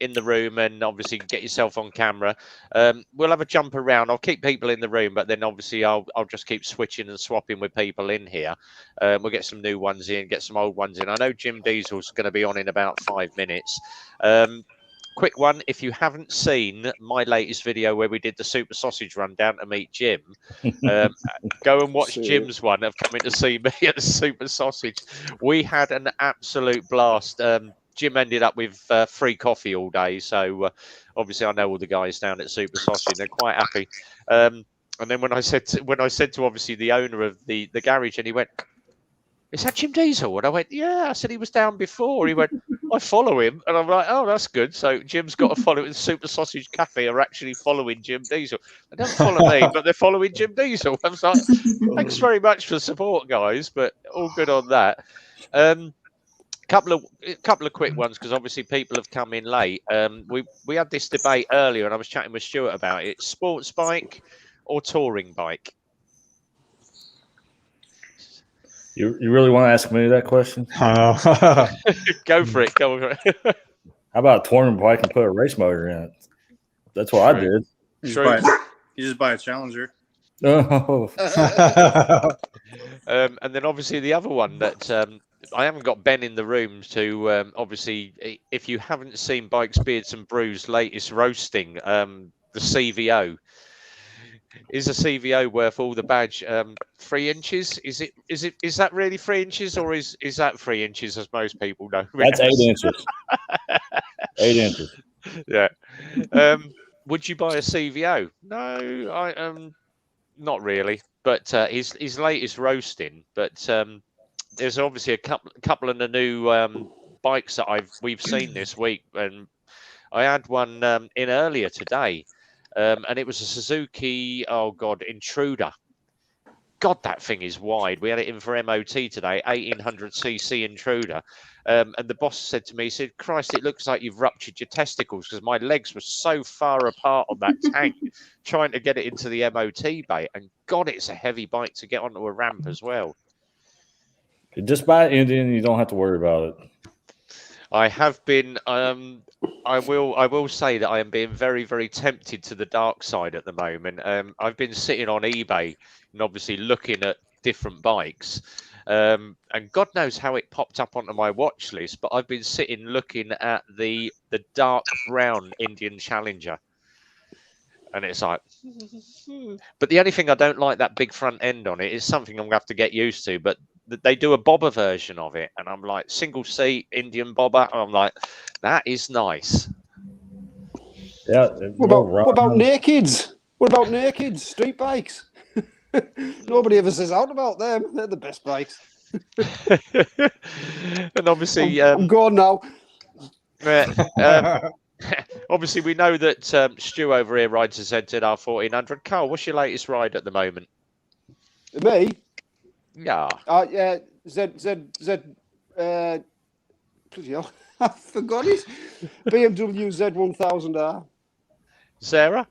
in the room and obviously get yourself on camera, we'll have a jump around. I'll keep people in the room, but then obviously I'll just keep switching and swapping with people in here. We'll get some new ones in, get some old ones in. I know Jim Diesel's going to be on in about 5 minutes. Quick one, if you haven't seen my latest video where we did the Super Sausage run down to meet Jim, go and watch Jim's one of coming to see me at the Super Sausage. We had an absolute blast. Jim ended up with free coffee all day, so obviously I know all the guys down at Super Sausage, they're quite happy. And then when I said to obviously the owner of the garage, and he went, "Is that Jim Diesel?" And I went, "Yeah." I said, "He was down before." He went, "I follow him." And I'm like, "Oh, that's good." So Jim's got to follow it. The Super Sausage Cafe are actually following Jim Diesel. They don't follow me, but they're following Jim Diesel. I was like, thanks very much for the support, guys. But all good on that. Couple of quick ones, because obviously people have come in late. We had this debate earlier, and I was chatting with Stuart about it. Sports bike or touring bike? You really want to ask me that question? Go for it. How about a touring bike and put a race motor in it? That's what I did. You just buy a Challenger. Oh. And then obviously the other one that I haven't got Ben in the room to obviously, if you haven't seen Bikes, Beards and Brews' latest roasting, the CVO. Is a CVO worth all the badge? 3 inches? Is that really 3 inches, or is that 3 inches as most people know? That's 8 inches. 8 inches. Yeah. Would you buy a CVO? No, I not really. But his latest roasting. But there's obviously a couple of the new bikes that we've seen this week, and I had one in earlier today. And it was a Suzuki, Intruder. God, that thing is wide. We had it in for MOT today, 1800cc intruder. And the boss said to me, he said, Christ, it looks like you've ruptured your testicles, because my legs were so far apart on that tank trying to get it into the MOT bay. And God, it's a heavy bike to get onto a ramp as well. Just buy Indian, you don't have to worry about it. I have been. I will say that I am being very, very tempted to the dark side at the moment. I've been sitting on eBay and obviously looking at different bikes, and God knows how it popped up onto my watch list. But I've been sitting looking at the dark brown Indian Challenger, and it's like. But the only thing I don't like that big front end on it is something I'm gonna have to get used to. But they do a bobber version of it, and I'm like, single seat Indian bobber. And I'm like, that is nice. Yeah. What about nakeds? What about nakeds? Street bikes? Nobody ever says out about them. They're the best bikes. And obviously, I'm gone now. Obviously, we know that Stu over here rides a ZZR 1400. Carl, what's your latest ride at the moment? Me? Yeah. Yeah. Bloody hell. I forgot it. BMW Z1000R. Sarah?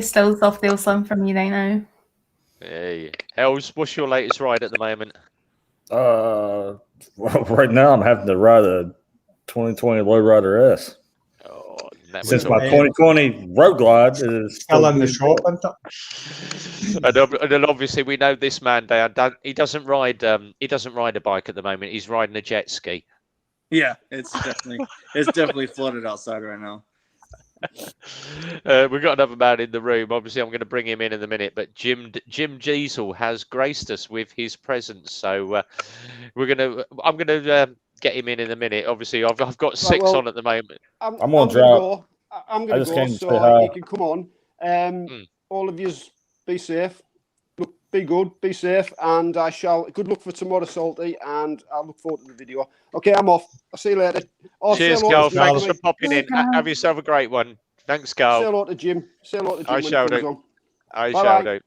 Still Softail Slim for me right now. Hey. Els, what's your latest ride at the moment? Right now I'm having to ride a 2020 Lowrider S. Oh, Since my 2020 Road Glide is still in the shop, isn't it? And then obviously we know this man down. He doesn't ride a bike at the moment. He's riding a jet ski. Yeah, it's definitely flooded outside right now. We've got another man in the room. Obviously, I'm going to bring him in a minute. But Jim Diesel has graced us with his presence, so I'm going to get him in a minute. Obviously, I've got six on at the moment. I'm going to go. I'm going to go, so you can come on. All of yous, be safe. Look, be good, be safe, and I shall. Good luck for tomorrow, Salty, and I look forward to the video. Okay, I'm off. I'll see you later. Cheers, Carl. Thanks for popping in. Have yourself a great one. Thanks, Carl. Say hello to Jim. Say hello to Jim. I shall do. I Bye-bye. shall do.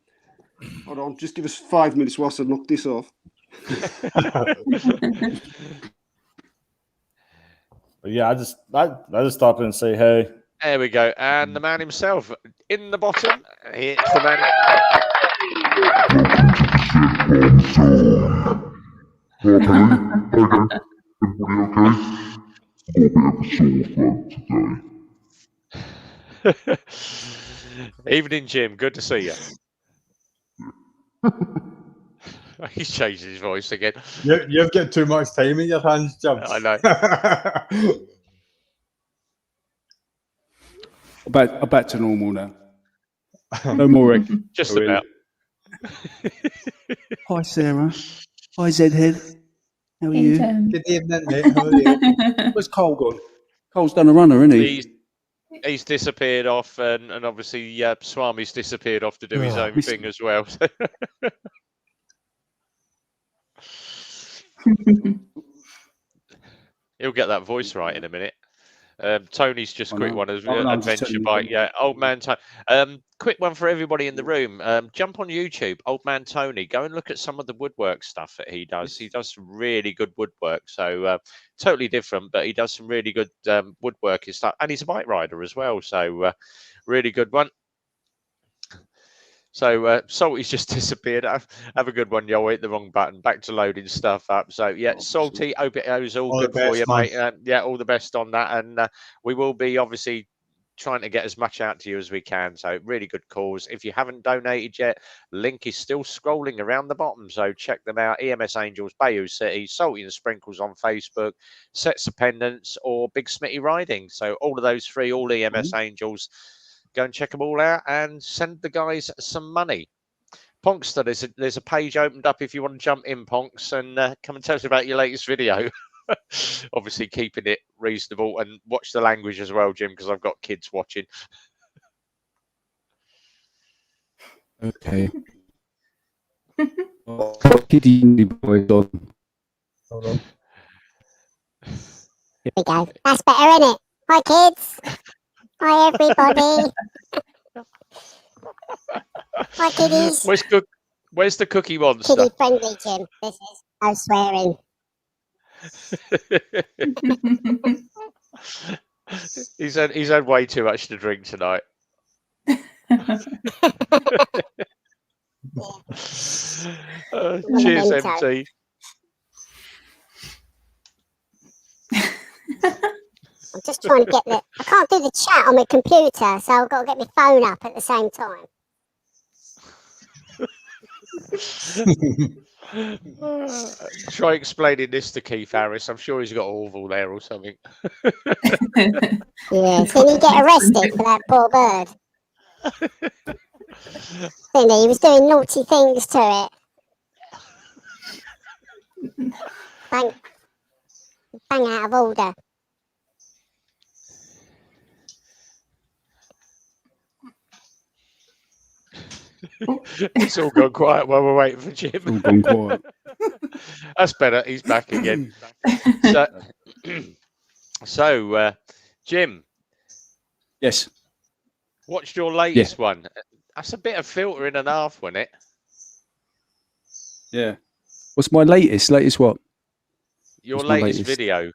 Hold on, just give us 5 minutes whilst I knock this off. Yeah, I just stop in and say hey. There we go. And the man himself in the bottom. It's the man. Evening, Jim. Good to see you. He's changed his voice again. You've got too much time in your hands, Jim. I know. Back to normal now. No more egg. Just about. Hi, Sarah. Hi, Zedhead. How are you? Good evening, mate. How are you? Where's Cole gone? Cole's done a runner, isn't he? He's disappeared off, and obviously Swami's disappeared off to do his own thing as well. He'll get that voice right in a minute. Tony's just quick one as adventure bike. Yeah, old man Tony. Quick one for everybody in the room. Jump on YouTube, old man Tony. Go and look at some of the woodwork stuff that he does. He does some really good woodwork. So totally different, but he does some really good woodworking stuff. And he's a bike rider as well. So really good one. So Salty's just disappeared. Have a good one, yo. Hit the wrong button. Back to loading stuff up. So yeah, Salty, hope it was all good for you, mate. Yeah, all the best on that. And we will be obviously trying to get as much out to you as we can. So really good cause. If you haven't donated yet, link is still scrolling around the bottom. So check them out. EMS Angels, Bayou City, Salty and Sprinkles on Facebook, Sets of Pendants, or Big Smitty Riding. So all of those three, all EMS Angels. Go and check them all out and send the guys some money. Ponkster, there's a page opened up if you want to jump in, Ponks, and come and tell us about your latest video. Obviously, keeping it reasonable, and watch the language as well, Jim, because I've got kids watching. Okay. Kiddie boys on. Hold on. There we go. That's better, isn't it? Hi, kids. Hi, everybody. Hi, kiddies. Where's the Cookie Monster? Kiddie friendly, Jim. This is no swearing. He's had way too much to drink tonight. Cheers, MT. I'm just trying to get the. I can't do the chat on my computer, so I've got to get my phone up at the same time. Try explaining this to Keith Harris. I'm sure he's got Orville there or something. Yeah, didn't he get arrested for that poor bird? Didn't he? He was doing naughty things to it. Bang out of order. It's all gone quiet while we're waiting for Jim. All gone quiet. That's better. He's back again. So, Jim. Yes. What's your latest one? That's a bit of filtering and a half, wasn't it? Yeah. What's my latest? Latest what? Your latest video.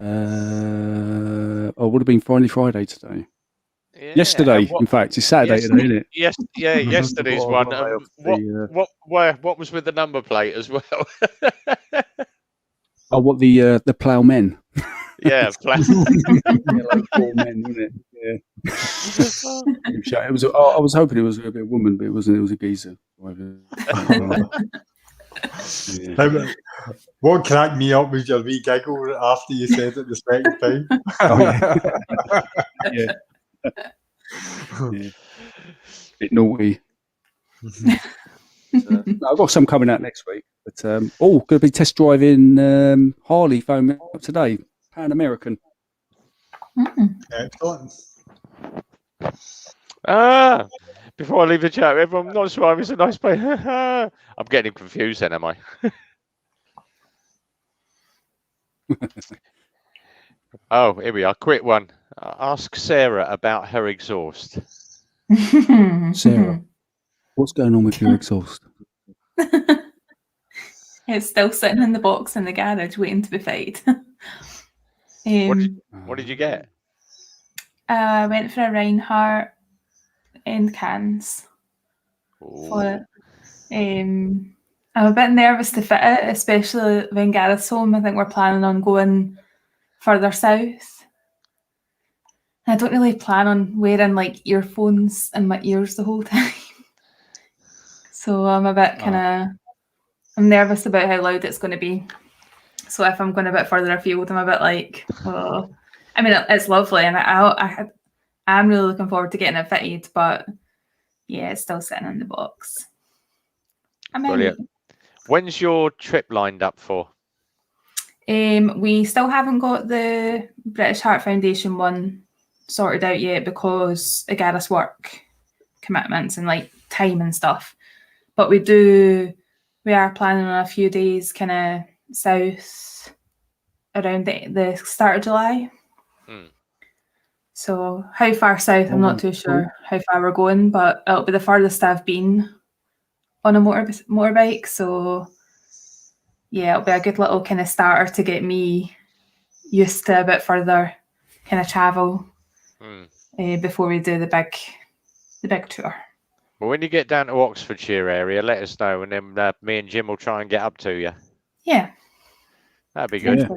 Oh, would have been Finally Friday today. Yeah. Yesterday, in fact, it's Saturday today, isn't it? Yes, yeah, yesterday's one. What was with the number plate as well? Oh, what the ploughmen? Yeah, like 4 men, wasn't it? Yeah. It was. I was hoping it was going to be a woman, but it wasn't. It was a geezer. Yeah. What cracked me up was your wee giggle after you said it the second time. Yeah. Yeah. Bit naughty. I've got some coming out next week, but going to be test driving Harley phone me up today, Pan American. Excellent. Before I leave the chat, everyone, not sure it's a nice place. I'm getting him confused then, am I? Oh, here we are. Quick one. Ask Sarah about her exhaust. Sarah, what's going on with your exhaust? It's still sitting in the box in the garage waiting to be fitted. What did you get? I went for a Reinhardt end cans. For I'm a bit nervous to fit it, especially when Gareth's home. I think we're planning on going further south. I don't really plan on wearing like earphones in my ears the whole time. So I'm a bit I'm nervous about how loud it's going to be. So if I'm going a bit further afield, I'm a bit like, oh. I mean, it's lovely, and I'm really looking forward to getting it fitted, but yeah, it's still sitting in the box. Brilliant. When's your trip lined up for? We still haven't got the British Heart Foundation one sorted out yet because of Gareth's work commitments and like time and stuff. But we are planning on a few days kind of south around the start of July. So how far south, I'm not too sure how far we're going, but it'll be the furthest I've been on a motorbike. So yeah, it'll be a good little kind of starter to get me used to a bit further kind of travel before we do the big tour. Well, when you get down to Oxfordshire area, let us know, and then me and Jim will try and get up to you. Yeah, that'd be good. Yeah.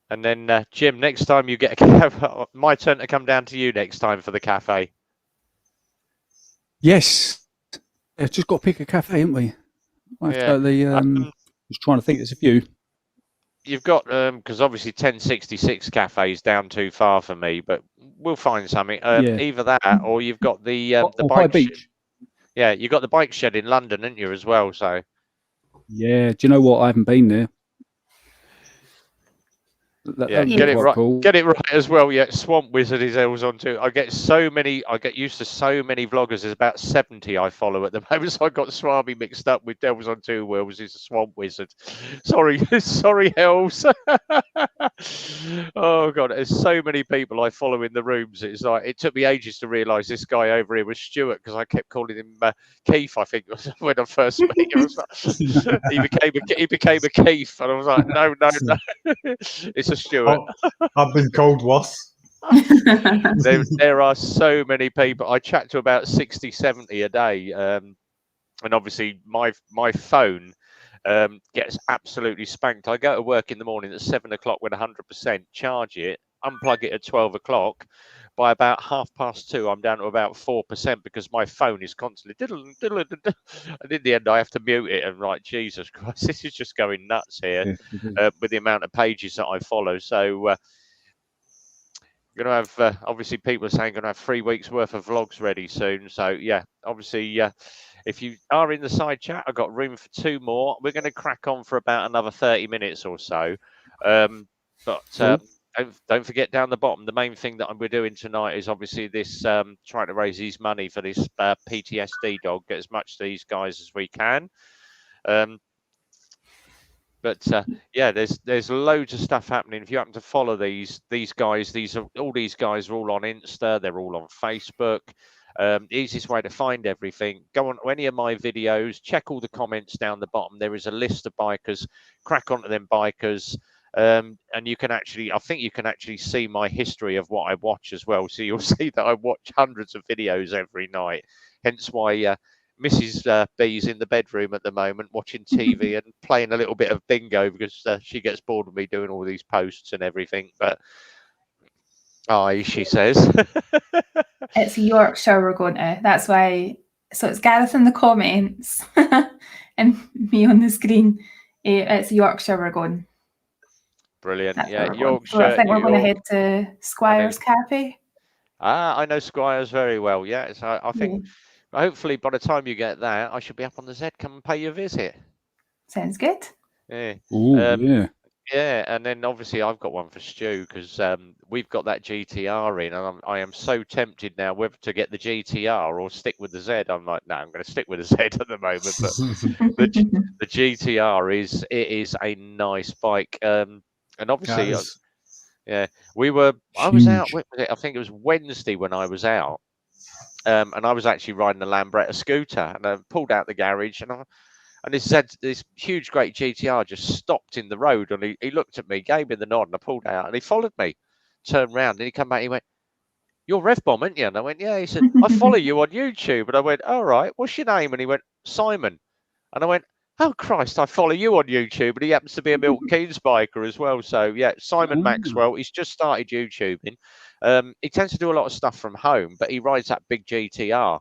And then Jim, next time you get a my turn to come down to you next time for the cafe. Yes, just got to pick a cafe, haven't we? Just trying to think. There's a few. You've got because obviously 1066 cafe is down too far for me, but we'll find something. Either that or you've got the bike beach. Yeah, you've got the bike shed in London, haven't you, as well? So yeah, do you know what? I haven't been there. Yeah, that would get be it quite right. cool. Get it right as well. Yeah, Swamp Wizard is else on too. I get used to so many vloggers. There's about 70 I follow at the moment. So I got Swami mixed up with Devils on Two Wheels. He's a Swamp Wizard. Sorry, sorry, Hells. Oh god, there's so many people I follow in the rooms. It's like it took me ages to realise this guy over here was Stuart because I kept calling him Keith. I think when I first met him, I was like, he became a Keith, and I was like, no, it's a Stuart. I've been called worse. There are so many people. I chat to about 60, 70 a day, and obviously my phone gets absolutely spanked. I go to work in the morning at 7 o'clock with 100%, charge it, unplug it at 12 o'clock. By about 2:30, I'm down to about 4% because my phone is constantly diddle, diddle, diddle. And in the end, I have to mute it. And like, Jesus Christ, this is just going nuts here with the amount of pages that I follow. So going to have obviously people are saying going to have 3 weeks worth of vlogs ready soon. So yeah, obviously if you are in the side chat, I've got room for 2 more. We're going to crack on for about another 30 minutes or so. Don't forget down the bottom, the main thing that we're doing tonight is obviously this trying to raise his money for this PTSD dog, get as much to these guys as we can. Yeah, there's loads of stuff happening. If you happen to follow these guys, all these guys are all on Insta, they're all on Facebook. Easiest way to find everything, go on to any of my videos, check all the comments down the bottom. There is a list of bikers, crack onto them bikers. And you can actually, I think you can actually see my history of what I watch as well. So you'll see that I watch hundreds of videos every night. Hence why Mrs. B's in the bedroom at the moment watching TV and playing a little bit of bingo because she gets bored of me doing all these posts and everything. But aye, she says. It's Yorkshire we're going to. That's why. So it's Gareth in the comments and me on the screen. It's Yorkshire we're going. Brilliant. That's Yeah, Yorkshire. So I think we're going to head to Squire's Cafe. I know Squires very well. Yeah, so I think hopefully by the time you get that, I should be up on the Z. Come and pay you a visit. Sounds good. Yeah. Ooh, yeah. Yeah, and then obviously I've got one for Stu because we've got that GTR in, and I am so tempted now whether to get the GTR or stick with the Z. I'm like, no, I'm going to stick with the Z at the moment. But the GTR is a nice bike, and obviously, yeah, I was out. I think it was Wednesday when I was out, and I was actually riding a Lambretta scooter, and I pulled out the garage, and this huge, great GTR just stopped in the road, and he looked at me, gave me the nod, and I pulled out, and he followed me, turned around, and he came back, and he went, "You're Rev Bomb, aren't you?" And I went, "Yeah." He said, "I follow you on YouTube." And I went, "All right, what's your name?" And he went, "Simon." And I went, "Oh, Christ, I follow you on YouTube." And he happens to be a Milton Keynes biker as well. So, yeah, Simon Maxwell, he's just started YouTubing. He tends to do a lot of stuff from home, but he rides that big GTR.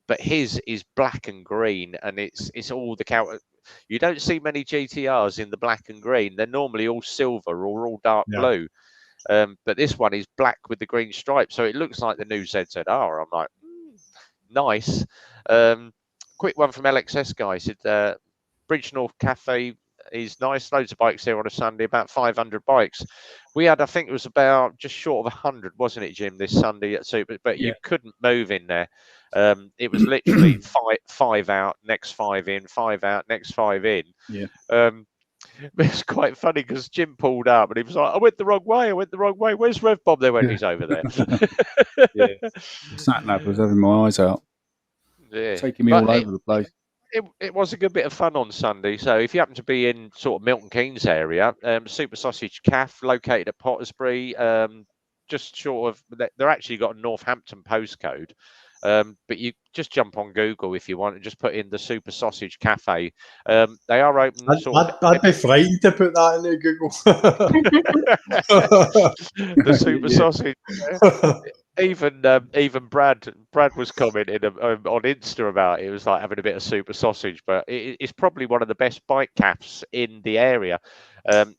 But his is black and green, and it's all the counter. You don't see many GTRs in the black and green. They're normally all silver or all dark blue. But this one is black with the green stripes, so it looks like the new ZZR. I'm like, nice. Quick one from LXS guys. Bridge North Cafe is nice. Loads of bikes there on a Sunday, about 500 bikes. We had, I think it was about just short of 100, wasn't it, Jim, this Sunday at Super? But you couldn't move in there. It was literally five out, next 5 in, 5 out, next 5 in. Yeah. It's quite funny because Jim pulled up and he was like, I went the wrong way. Where's Rev Bob? They went, he's over there. Sat nav was having my eyes out. Yeah. Taking me all over the place. It was a good bit of fun on Sunday. So if you happen to be in sort of Milton Keynes area, Super Sausage Cafe, located at Pottersbury, just short of, they're actually got a Northampton postcode. But you just jump on Google if you want and just put in the Super Sausage Cafe. They are open. I'd be frightened to put that into Google. The Super Sausage. Even Brad was commenting on Insta about it. It was like having a bit of Super Sausage, but it's probably one of the best bike cafes in the area.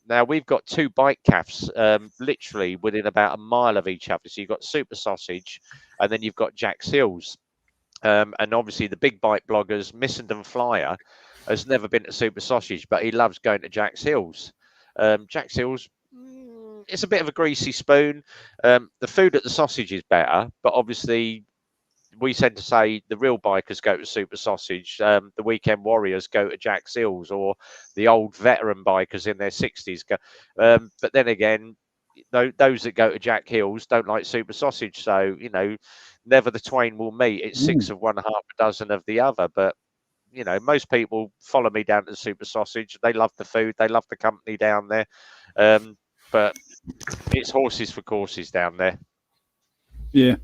Now we've got 2 bike cafes literally within about a mile of each other. So you've got Super Sausage, and then you've got Jack's Hills. And obviously the big bike bloggers, Missenden Flyer, has never been to Super Sausage, but he loves going to Jack's Hills. Jack's Hills, it's a bit of a greasy spoon. The food at the sausage is better, but obviously we tend to say the real bikers go to Super Sausage, the weekend warriors go to Jack's Hills, or the old veteran bikers in their 60s go. But then again, those that go to Jack Hills don't like Super Sausage. So, you know, never the twain will meet. It's six of one, half a dozen of the other. But, you know, most people follow me down to Super Sausage. They love the food. They love the company down there. But it's horses for courses down there. Yeah.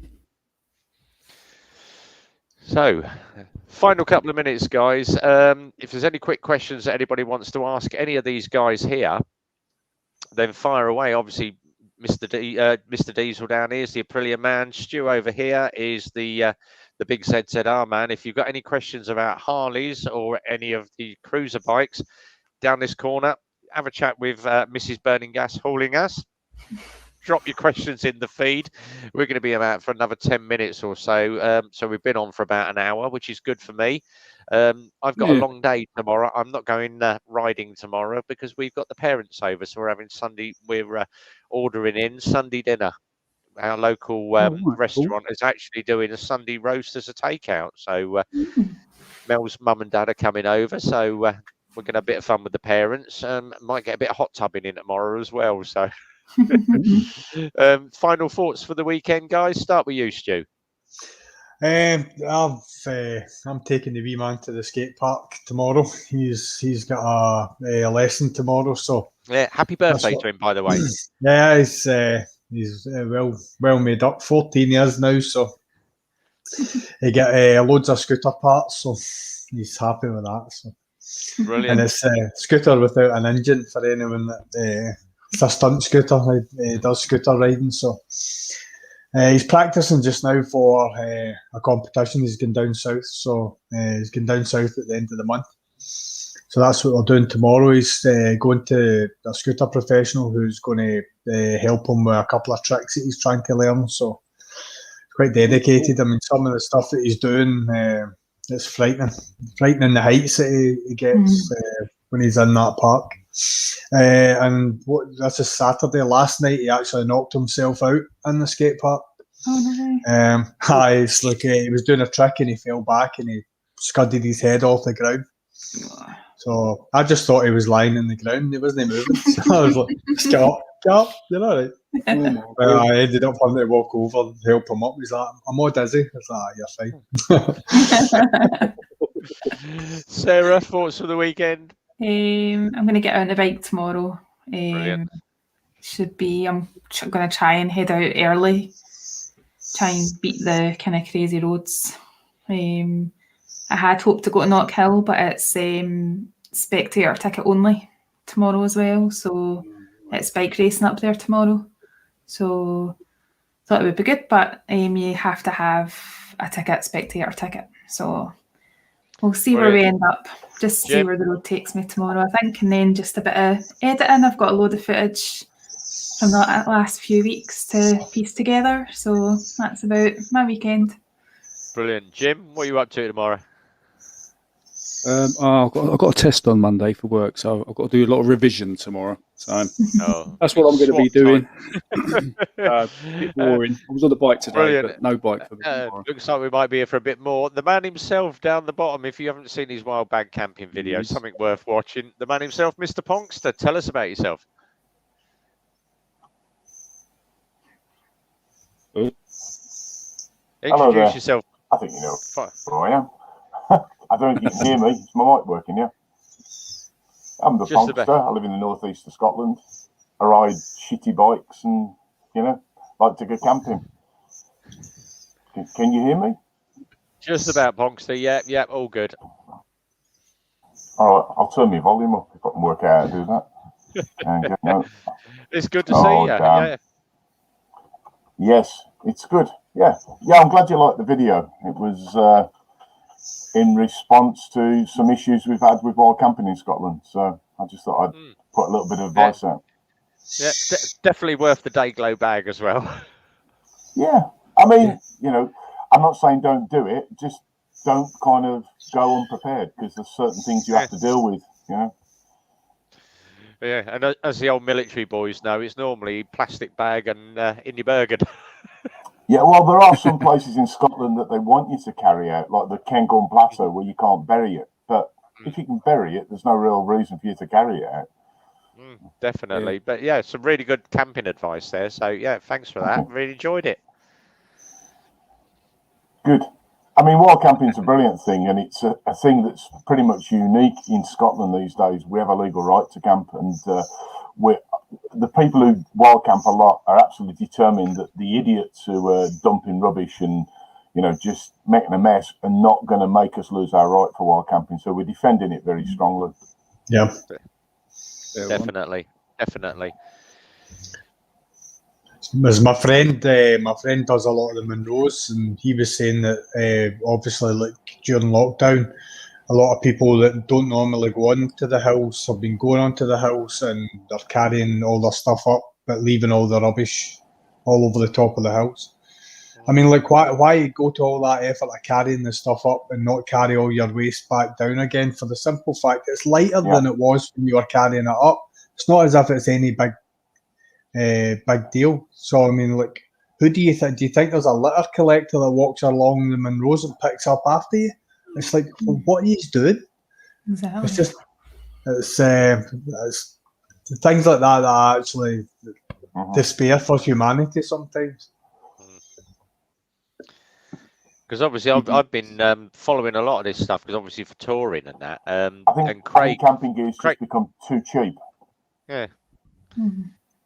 So, final couple of minutes, guys. If there's any quick questions that anybody wants to ask any of these guys here, then fire away. Obviously, Mr. Diesel down here is the Aprilia man. Stu over here is the big ZZR man. If you've got any questions about Harleys or any of the cruiser bikes down this corner, have a chat with Mrs. Burning Gas hauling us. Drop your questions in the feed. We're going to be about for another 10 minutes or so. So we've been on for about an hour, which is good for me. I've got a long day tomorrow. I'm not going riding tomorrow because we've got the parents over. So we're having we're ordering in Sunday dinner. Our local restaurant is actually doing a Sunday roast as a takeout. So Mel's mum and dad are coming over. So we're going to have a bit of fun with the parents. Might get a bit of hot tubbing in tomorrow as well. So. Final thoughts for the weekend, guys. Start with you, Stu. I'm taking the wee man to the skate park tomorrow. He's got a lesson tomorrow, so yeah. Happy birthday to him, by the way. Yeah, he's well made up. 14 years now, so he get loads of scooter parts, so he's happy with that. So brilliant. And it's a scooter without an engine for anyone that. It's a stunt scooter. He does scooter riding, so he's practicing just now for a competition. He's going down south, so he's going down south at the end of the month. So that's what we're doing tomorrow. He's going to a scooter professional who's going to help him with a couple of tricks that he's trying to learn. So quite dedicated. I mean, some of the stuff that he's doing, it's frightening the heights that he gets when he's in that park. And that's a Saturday. Last night he actually knocked himself out in the skate park. Oh no! It's like he was doing a trick and he fell back and he scudded his head off the ground. So I just thought he was lying in the ground. He wasn't moving. So I was like, "Get up, you're all right." I ended up having to walk over and help him up. He's like, "I'm all dizzy." I was like, "You're fine." Sarah, thoughts for the weekend? I'm going to get out on the bike tomorrow. Brilliant. I'm going to try and head out early, try and beat the kind of crazy roads. I had hoped to go to Knock Hill, but it's spectator ticket only tomorrow as well. So it's bike racing up there tomorrow. So thought it would be good, but you have to have a spectator ticket. So we'll see where we end up. Just see where the road takes me tomorrow, I think, and then just a bit of editing. I've got a load of footage from the last few weeks to piece together. So that's about my weekend. Brilliant. Jim, what are you up to tomorrow? I've got a test on Monday for work, so I've got to do a lot of revision tomorrow. So that's what I'm going to be doing. A bit boring. I was on the bike today, brilliant. But no bike for me tomorrow. Looks like we might be here for a bit more. The man himself down the bottom, if you haven't seen his wild bag camping video, something worth watching. The man himself, Mr. Ponkster, tell us about yourself. Introduce yourself. I think you know who I am. I don't think you can hear me. Is my mic working? Yeah. I'm the Ponkster. I live in the northeast of Scotland. I ride shitty bikes and, like to go camping. Can you hear me? Just about, Ponkster. Yeah, all good. All right, I'll turn my volume up if I can work out how to do that. And, it's good to see you. Yeah. Yes, it's good. Yeah, I'm glad you liked the video. It was in response to some issues we've had with wild camping in Scotland. So I just thought I'd put a little bit of advice out. Yeah, definitely worth the day glow bag as well. Yeah, I mean, I'm not saying don't do it. Just don't kind of go unprepared because there's certain things you have to deal with. Yeah, and as the old military boys know, it's normally plastic bag and in your burger. Yeah, well, there are some places in Scotland that they want you to carry out, like the Cairngorm Plateau, where you can't bury it. But if you can bury it, there's no real reason for you to carry it out. Definitely. But yeah, some really good camping advice there. So yeah, thanks for that. Really enjoyed it. Good. I mean, wild camping's a brilliant thing, and it's a thing that's pretty much unique in Scotland these days. We have a legal right to camp, and the people who wild camp a lot are absolutely determined that the idiots who are dumping rubbish and, you know, just making a mess are not going to make us lose our right for wild camping. So we're defending it very strongly. Yeah. Definitely. As my friend does a lot of the Monroes, and he was saying that obviously, like during lockdown, a lot of people that don't normally go onto the house have been going onto the house, and they're carrying all their stuff up, but leaving all the rubbish all over the top of the house. I mean, like, why go to all that effort of carrying the stuff up and not carry all your waste back down again? For the simple fact it's lighter than it was when you were carrying it up. It's not as if it's any big deal. So I mean, like, who do you think? Do you think there's a litter collector that walks along the Monroes and picks up after you? It's like, well, what are you doing? Exactly. It's just it's things like that actually despair for humanity sometimes. Because obviously I've been following a lot of this stuff, because obviously for touring and that. I and think Craig, camping gear's just become too cheap. Yeah.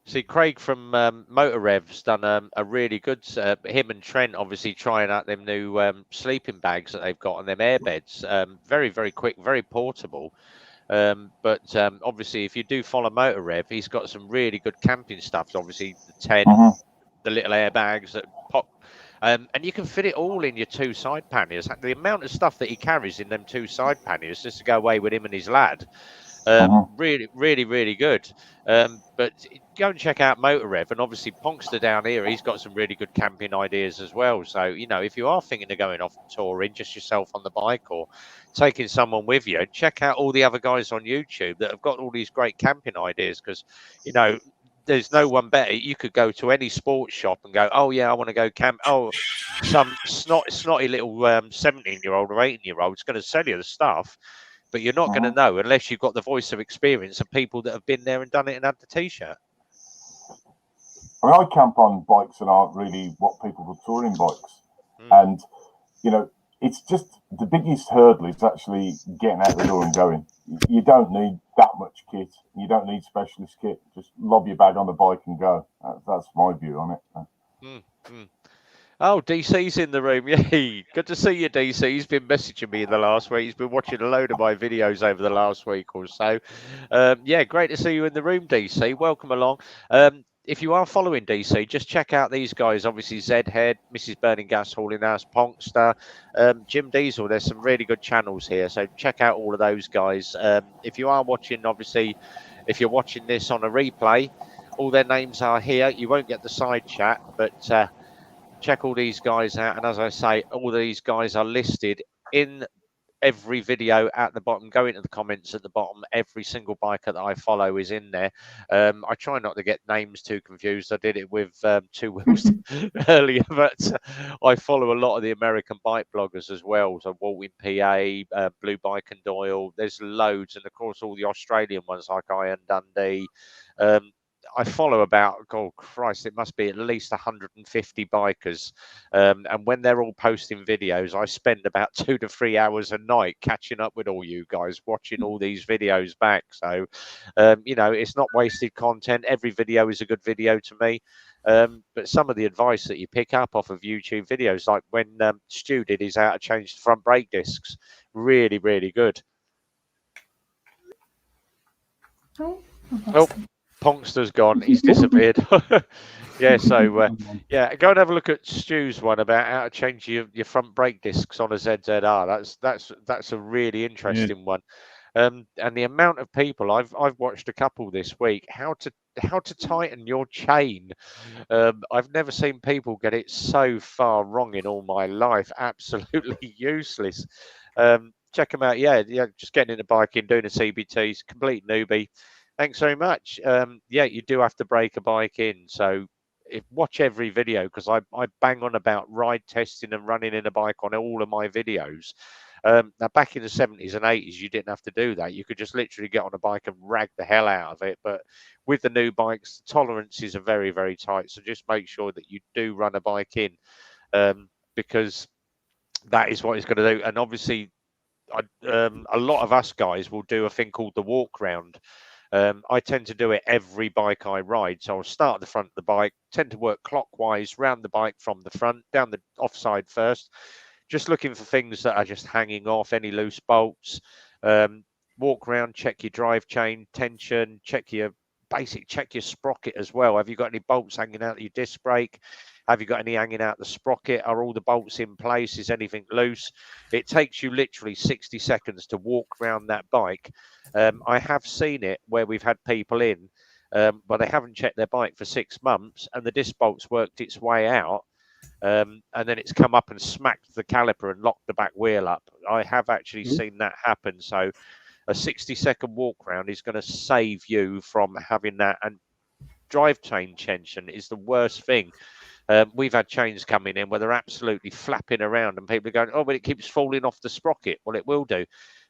See, Craig from Motor Rev's done a really good. Him and Trent obviously trying out them new sleeping bags that they've got on them airbeds. Very, very quick, very portable. But obviously, if you do follow Motor Rev, he's got some really good camping stuff. Obviously, the tent, the little airbags that pop. And you can fit it all in your two side panniers. The amount of stuff that he carries in them two side panniers just to go away with him and his lad. Really, really, really good. But go and check out Motor Rev, and obviously Ponkster down here, he's got some really good camping ideas as well. So, you know, if you are thinking of going off touring just yourself on the bike or taking someone with you, check out all the other guys on YouTube that have got all these great camping ideas, because, you know, there's no one better. You could go to any sports shop and go, oh yeah, I want to go camp. Oh, some snotty little 17-year-old or 18-year-old is going to sell you the stuff, but you're not going to know unless you've got the voice of experience of people that have been there and done it and had the t-shirt. I mean, I camp on bikes that aren't really what people call touring bikes. And, you know, it's just the biggest hurdle is actually getting out the door and going. You don't need that much kit. You don't need specialist kit. Just lob your bag on the bike and go. That's my view on it. Oh, DC's in the room. Yay. Good to see you, DC. He's been messaging me in the last week. He's been watching a load of my videos over the last week or so. Yeah, great to see you in the room, DC. Welcome along. If you are following DC, just check out these guys. Obviously, Zed Head, Mrs. Burning Gas Hauling House, Ponkster, Jim Diesel. There's some really good channels here. So check out all of those guys. If you are watching, obviously, if you're watching this on a replay, all their names are here. You won't get the side chat, but check all these guys out. And as I say, all these guys are listed in every video at the bottom. Go into the comments at the bottom. Every single biker that I follow is in there. I try not to get names too confused. I did it with Two Wheels earlier, but I follow a lot of the American bike bloggers as well. So Walton PA, Blue Bike and Doyle. There's loads, and of course all the Australian ones like Iron Dundee. I follow about, oh Christ, it must be at least 150 bikers. And when they're all posting videos, I spend about 2 to 3 hours a night catching up with all you guys, watching all these videos back. So, you know, it's not wasted content. Every video is a good video to me. But some of the advice that you pick up off of YouTube videos, like when Stu did his how to change the front brake discs, really, really good. Oh. Ponkster's gone. He's disappeared. Yeah, so yeah, go and have a look at Stu's one about how to change your front brake discs on a ZZR. That's a really interesting one. And the amount of people I've watched a couple this week, how to tighten your chain. I've never seen people get it so far wrong in all my life. Absolutely useless. Check them out. Yeah, just getting into biking, doing a CBT, complete newbie. Thanks very much. Yeah, you do have to break a bike in. So watch every video, because I bang on about ride testing and running in a bike on all of my videos. Now, back in the 70s and 80s, you didn't have to do that. You could just literally get on a bike and rag the hell out of it. But with the new bikes, the tolerances are very, very tight. So just make sure that you do run a bike in, because that is what it's going to do. And obviously, a lot of us guys will do a thing called the walk round. I tend to do it every bike I ride. So I'll start at the front of the bike, tend to work clockwise round the bike from the front, down the offside first, just looking for things that are just hanging off, any loose bolts. Walk around, check your drive chain tension, check your sprocket as well. Have you got any bolts hanging out of your disc brake? Have you got any hanging out the sprocket? Are all the bolts in place? Is anything loose? It takes you literally 60 seconds to walk around that bike. I have seen it where we've had people in, but they haven't checked their bike for 6 months, and the disc bolt's worked its way out, and then it's come up and smacked the caliper and locked the back wheel up. I have actually seen that happen. So a 60-second walk round is going to save you from having that. And drive chain tension is the worst thing. We've had chains coming in where they're absolutely flapping around and people are going, oh, but it keeps falling off the sprocket. Well, it will do.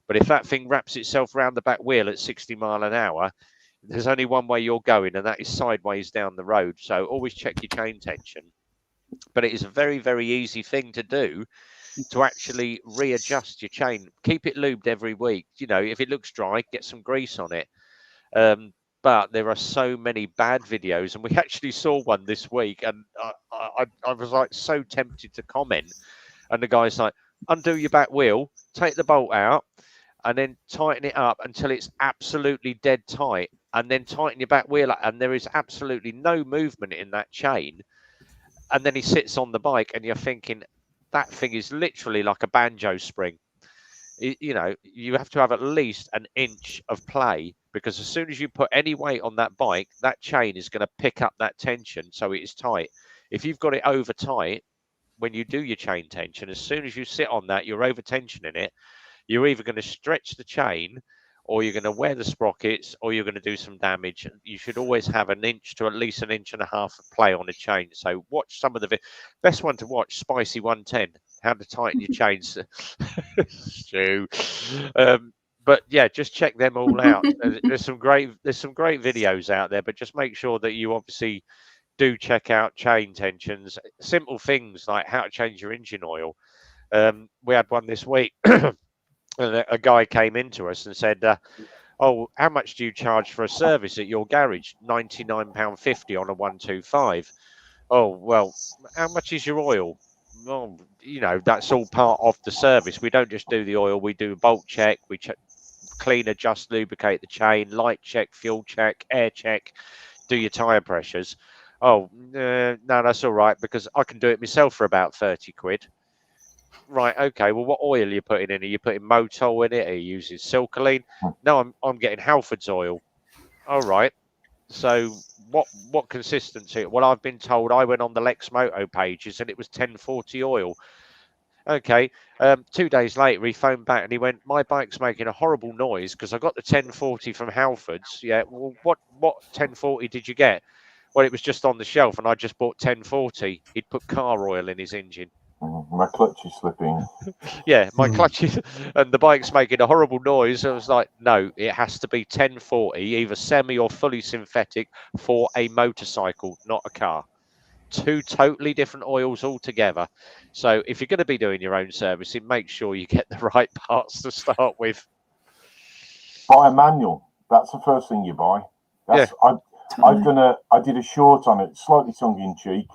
But if that thing wraps itself around the back wheel at 60 mile an hour, there's only one way you're going, and that is sideways down the road. So always check your chain tension. But it is a very, very easy thing to do, to actually readjust your chain. Keep it lubed every week. You know, if it looks dry, get some grease on it. But there are so many bad videos, and we actually saw one this week, and I was like so tempted to comment. And the guy's like, undo your back wheel, take the bolt out, and then tighten it up until it's absolutely dead tight, and then tighten your back wheel up, and there is absolutely no movement in that chain. And then he sits on the bike, and you're thinking, that thing is literally like a banjo spring. You know, you have to have at least an inch of play, because as soon as you put any weight on that bike, that chain is going to pick up that tension, so it is tight. If you've got it over tight, when you do your chain tension, as soon as you sit on that, you're over tensioning it. You're either going to stretch the chain, or you're going to wear the sprockets, or you're going to do some damage. You should always have an inch to at least an inch and a half of play on a chain. So watch some of the best one to watch, Spicy 110, how to tighten your chains. Stu. But yeah, just check them all out. There's some great videos out there, but just make sure that you obviously do check out chain tensions. Simple things like how to change your engine oil. We had one this week. A guy came into us and said, oh, how much do you charge for a service at your garage? £99.50 on a 125. Oh, well, how much is your oil? Well, you know, that's all part of the service. We don't just do the oil. We do a bolt check. We clean, adjust, lubricate the chain, light check, fuel check, air check, do your tyre pressures. Oh, no, that's all right, because I can do it myself for about 30 quid. Right, okay, well, what oil are you putting in? Are you putting Motul in it? Are you using Silcoline? No, I'm getting Halford's oil. All right. So what consistency? Well, I've been told, I went on the Lex Moto pages and it was 1040 oil. Okay. 2 days later, he phoned back and he went, my bike's making a horrible noise because I got the 1040 from Halford's. Yeah. Well, what 1040 did you get? Well, it was just on the shelf and I just bought 1040. He'd put car oil in his engine. My clutch is slipping. Yeah, my clutch is, and the bike's making a horrible noise. I was like, no, it has to be 1040, either semi or fully synthetic, for a motorcycle, not a car. Two totally different oils altogether. So if you're going to be doing your own servicing, make sure you get the right parts to start with. Buy a manual. That's the first thing you buy. That's, yeah. I did a short on it, slightly tongue in cheek.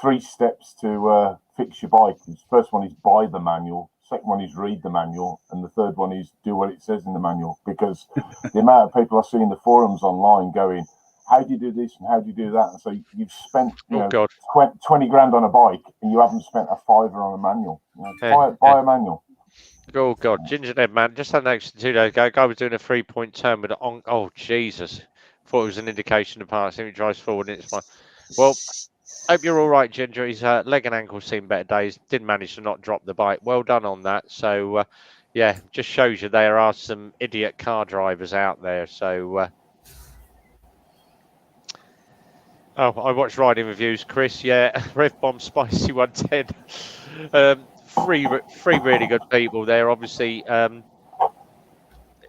3 steps to fix your bike. The first one is buy the manual. Second one is read the manual, and the third one is do what it says in the manual. Because the amount of people I see in the forums online going, "How do you do this and how do you do that?" And so you've spent 20 grand on a bike, and you haven't spent a fiver on a manual. Buy a manual. Oh God, Gingerhead man! Just had an accident 2 days ago. Guy was doing a 3-point turn with on. Oh Jesus! Thought it was an indication of parts. He drives forward and it's fine. Well. Hope you're all right, Ginger. His leg and ankle seen better days. Didn't manage to not drop the bike. Well done on that. So, yeah, just shows you there are some idiot car drivers out there. So, Oh, I watched riding reviews, Chris. Yeah, Rev Bomb Spicy 110. Three really good people there. Obviously,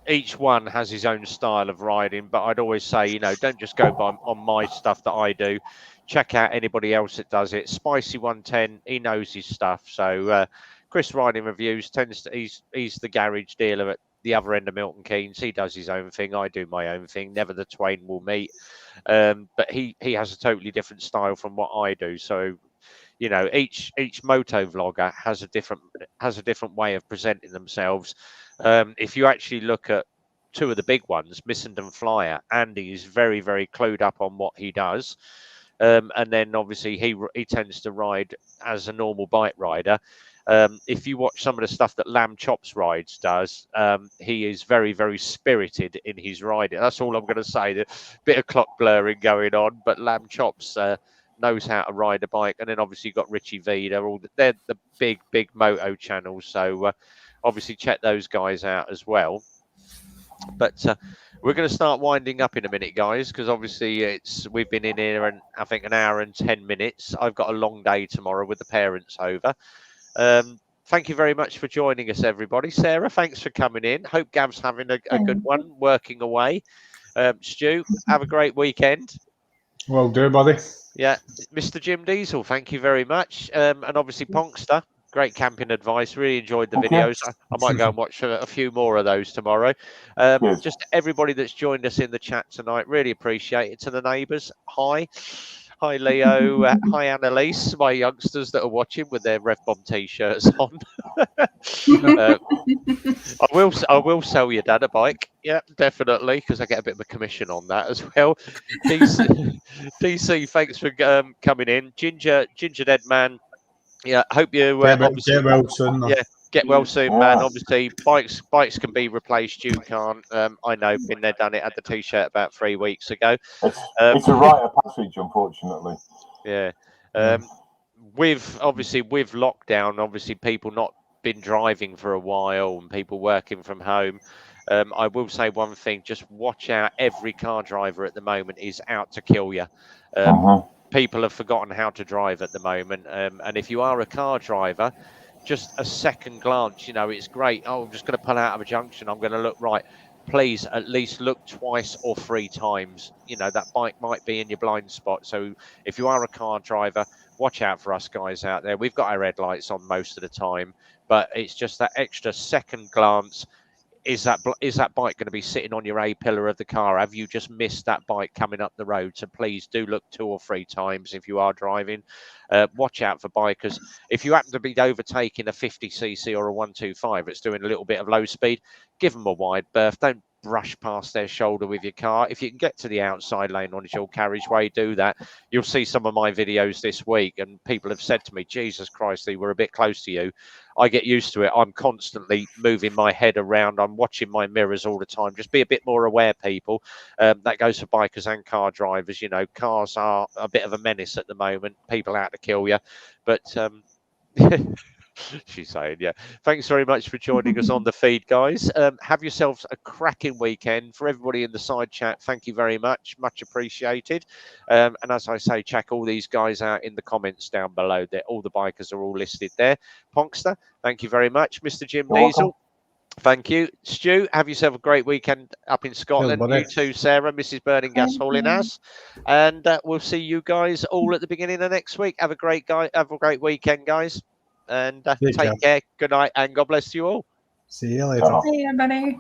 each one has his own style of riding, but I'd always say, you know, don't just go on my stuff that I do. Check out anybody else that does it. Spicy 110, he knows his stuff. So Chris Riding Reviews he's the garage dealer at the other end of Milton Keynes. He does his own thing. I do my own thing. Never the twain will meet. But he has a totally different style from what I do. So, you know, each moto vlogger has a different way of presenting themselves. If you actually look at two of the big ones, Missenden Flyer, Andy is very, very clued up on what he does. And then obviously he tends to ride as a normal bike rider. If you watch some of the stuff that Lamb Chops rides does, he is very, very spirited in his riding. That's all I'm going to say. The bit of clock blurring going on, but Lamb Chops knows how to ride a bike. And then obviously you've got Richie V. They're the big moto channels. So obviously check those guys out as well. But we're going to start winding up in a minute, guys, because obviously we've been in here and I think an hour and 10 minutes. I've got a long day tomorrow with the parents over. Thank you very much for joining us, everybody. Sarah, thanks for coming in. Hope Gav's having a good one, working away. Stu, have a great weekend. Will do, buddy. Yeah, Mr. Jim Diesel, thank you very much. And obviously Ponkster, great camping advice. Really enjoyed the videos. I might go and watch a few more of those tomorrow. Just everybody that's joined us in the chat tonight, really appreciate it. To the neighbours, hi. Hi, Leo. Hi, Annalise, my youngsters that are watching with their Rev Bomb t-shirts on. I will sell your dad a bike. Yeah, definitely, because I get a bit of a commission on that as well. DC, thanks for coming in. Ginger Dead Man. Yeah, hope you get well soon. Yeah, get well soon, man. Obviously, bikes can be replaced. You can't. I know. Been there, done it. Had the t-shirt about 3 weeks ago. It's a rite of passage, unfortunately. Yeah. With lockdown, obviously people not been driving for a while and people working from home. I will say one thing: just watch out. Every car driver at the moment is out to kill you. People have forgotten how to drive at the moment, and if you are a car driver, just a second glance, you know, it's great. Oh, I'm just going to pull out of a junction. I'm going to look right. Please at least look twice or 3 times. You know, that bike might be in your blind spot. So if you are a car driver, watch out for us guys out there. We've got our headlights on most of the time, but it's just that extra second glance. Is that bike going to be sitting on your A pillar of the car? Have you just missed that bike coming up the road? So please do look 2 or 3 times if you are driving. Watch out for bikers. If you happen to be overtaking a 50cc or a 125 that's doing a little bit of low speed, give them a wide berth. Don't brush past their shoulder with your car. If you can get to the outside lane on a dual carriageway, do that. You'll see some of my videos this week and people have said to me, Jesus Christ, they were a bit close to you. I get used to it. I'm constantly moving my head around. I'm watching my mirrors all the time. Just be a bit more aware, people. That goes for bikers and car drivers. You know, cars are a bit of a menace at the moment. People out to kill you. But she's saying, yeah. Thanks very much for joining us on the feed, guys. Have yourselves a cracking weekend. For everybody in the side chat, thank you very much. Much appreciated. And as I say, check all these guys out in the comments down below. All the bikers are all listed there. Ponkster, thank you very much. Mr. Jim Diesel, thank you. Stu, have yourself a great weekend up in Scotland. You too, Sarah, Mrs. Burning Gas Hauling Us. And we'll see you guys all at the beginning of next week. Have a great weekend, guys. And take care. Good night, and God bless you all. See you later. Hey, everybody.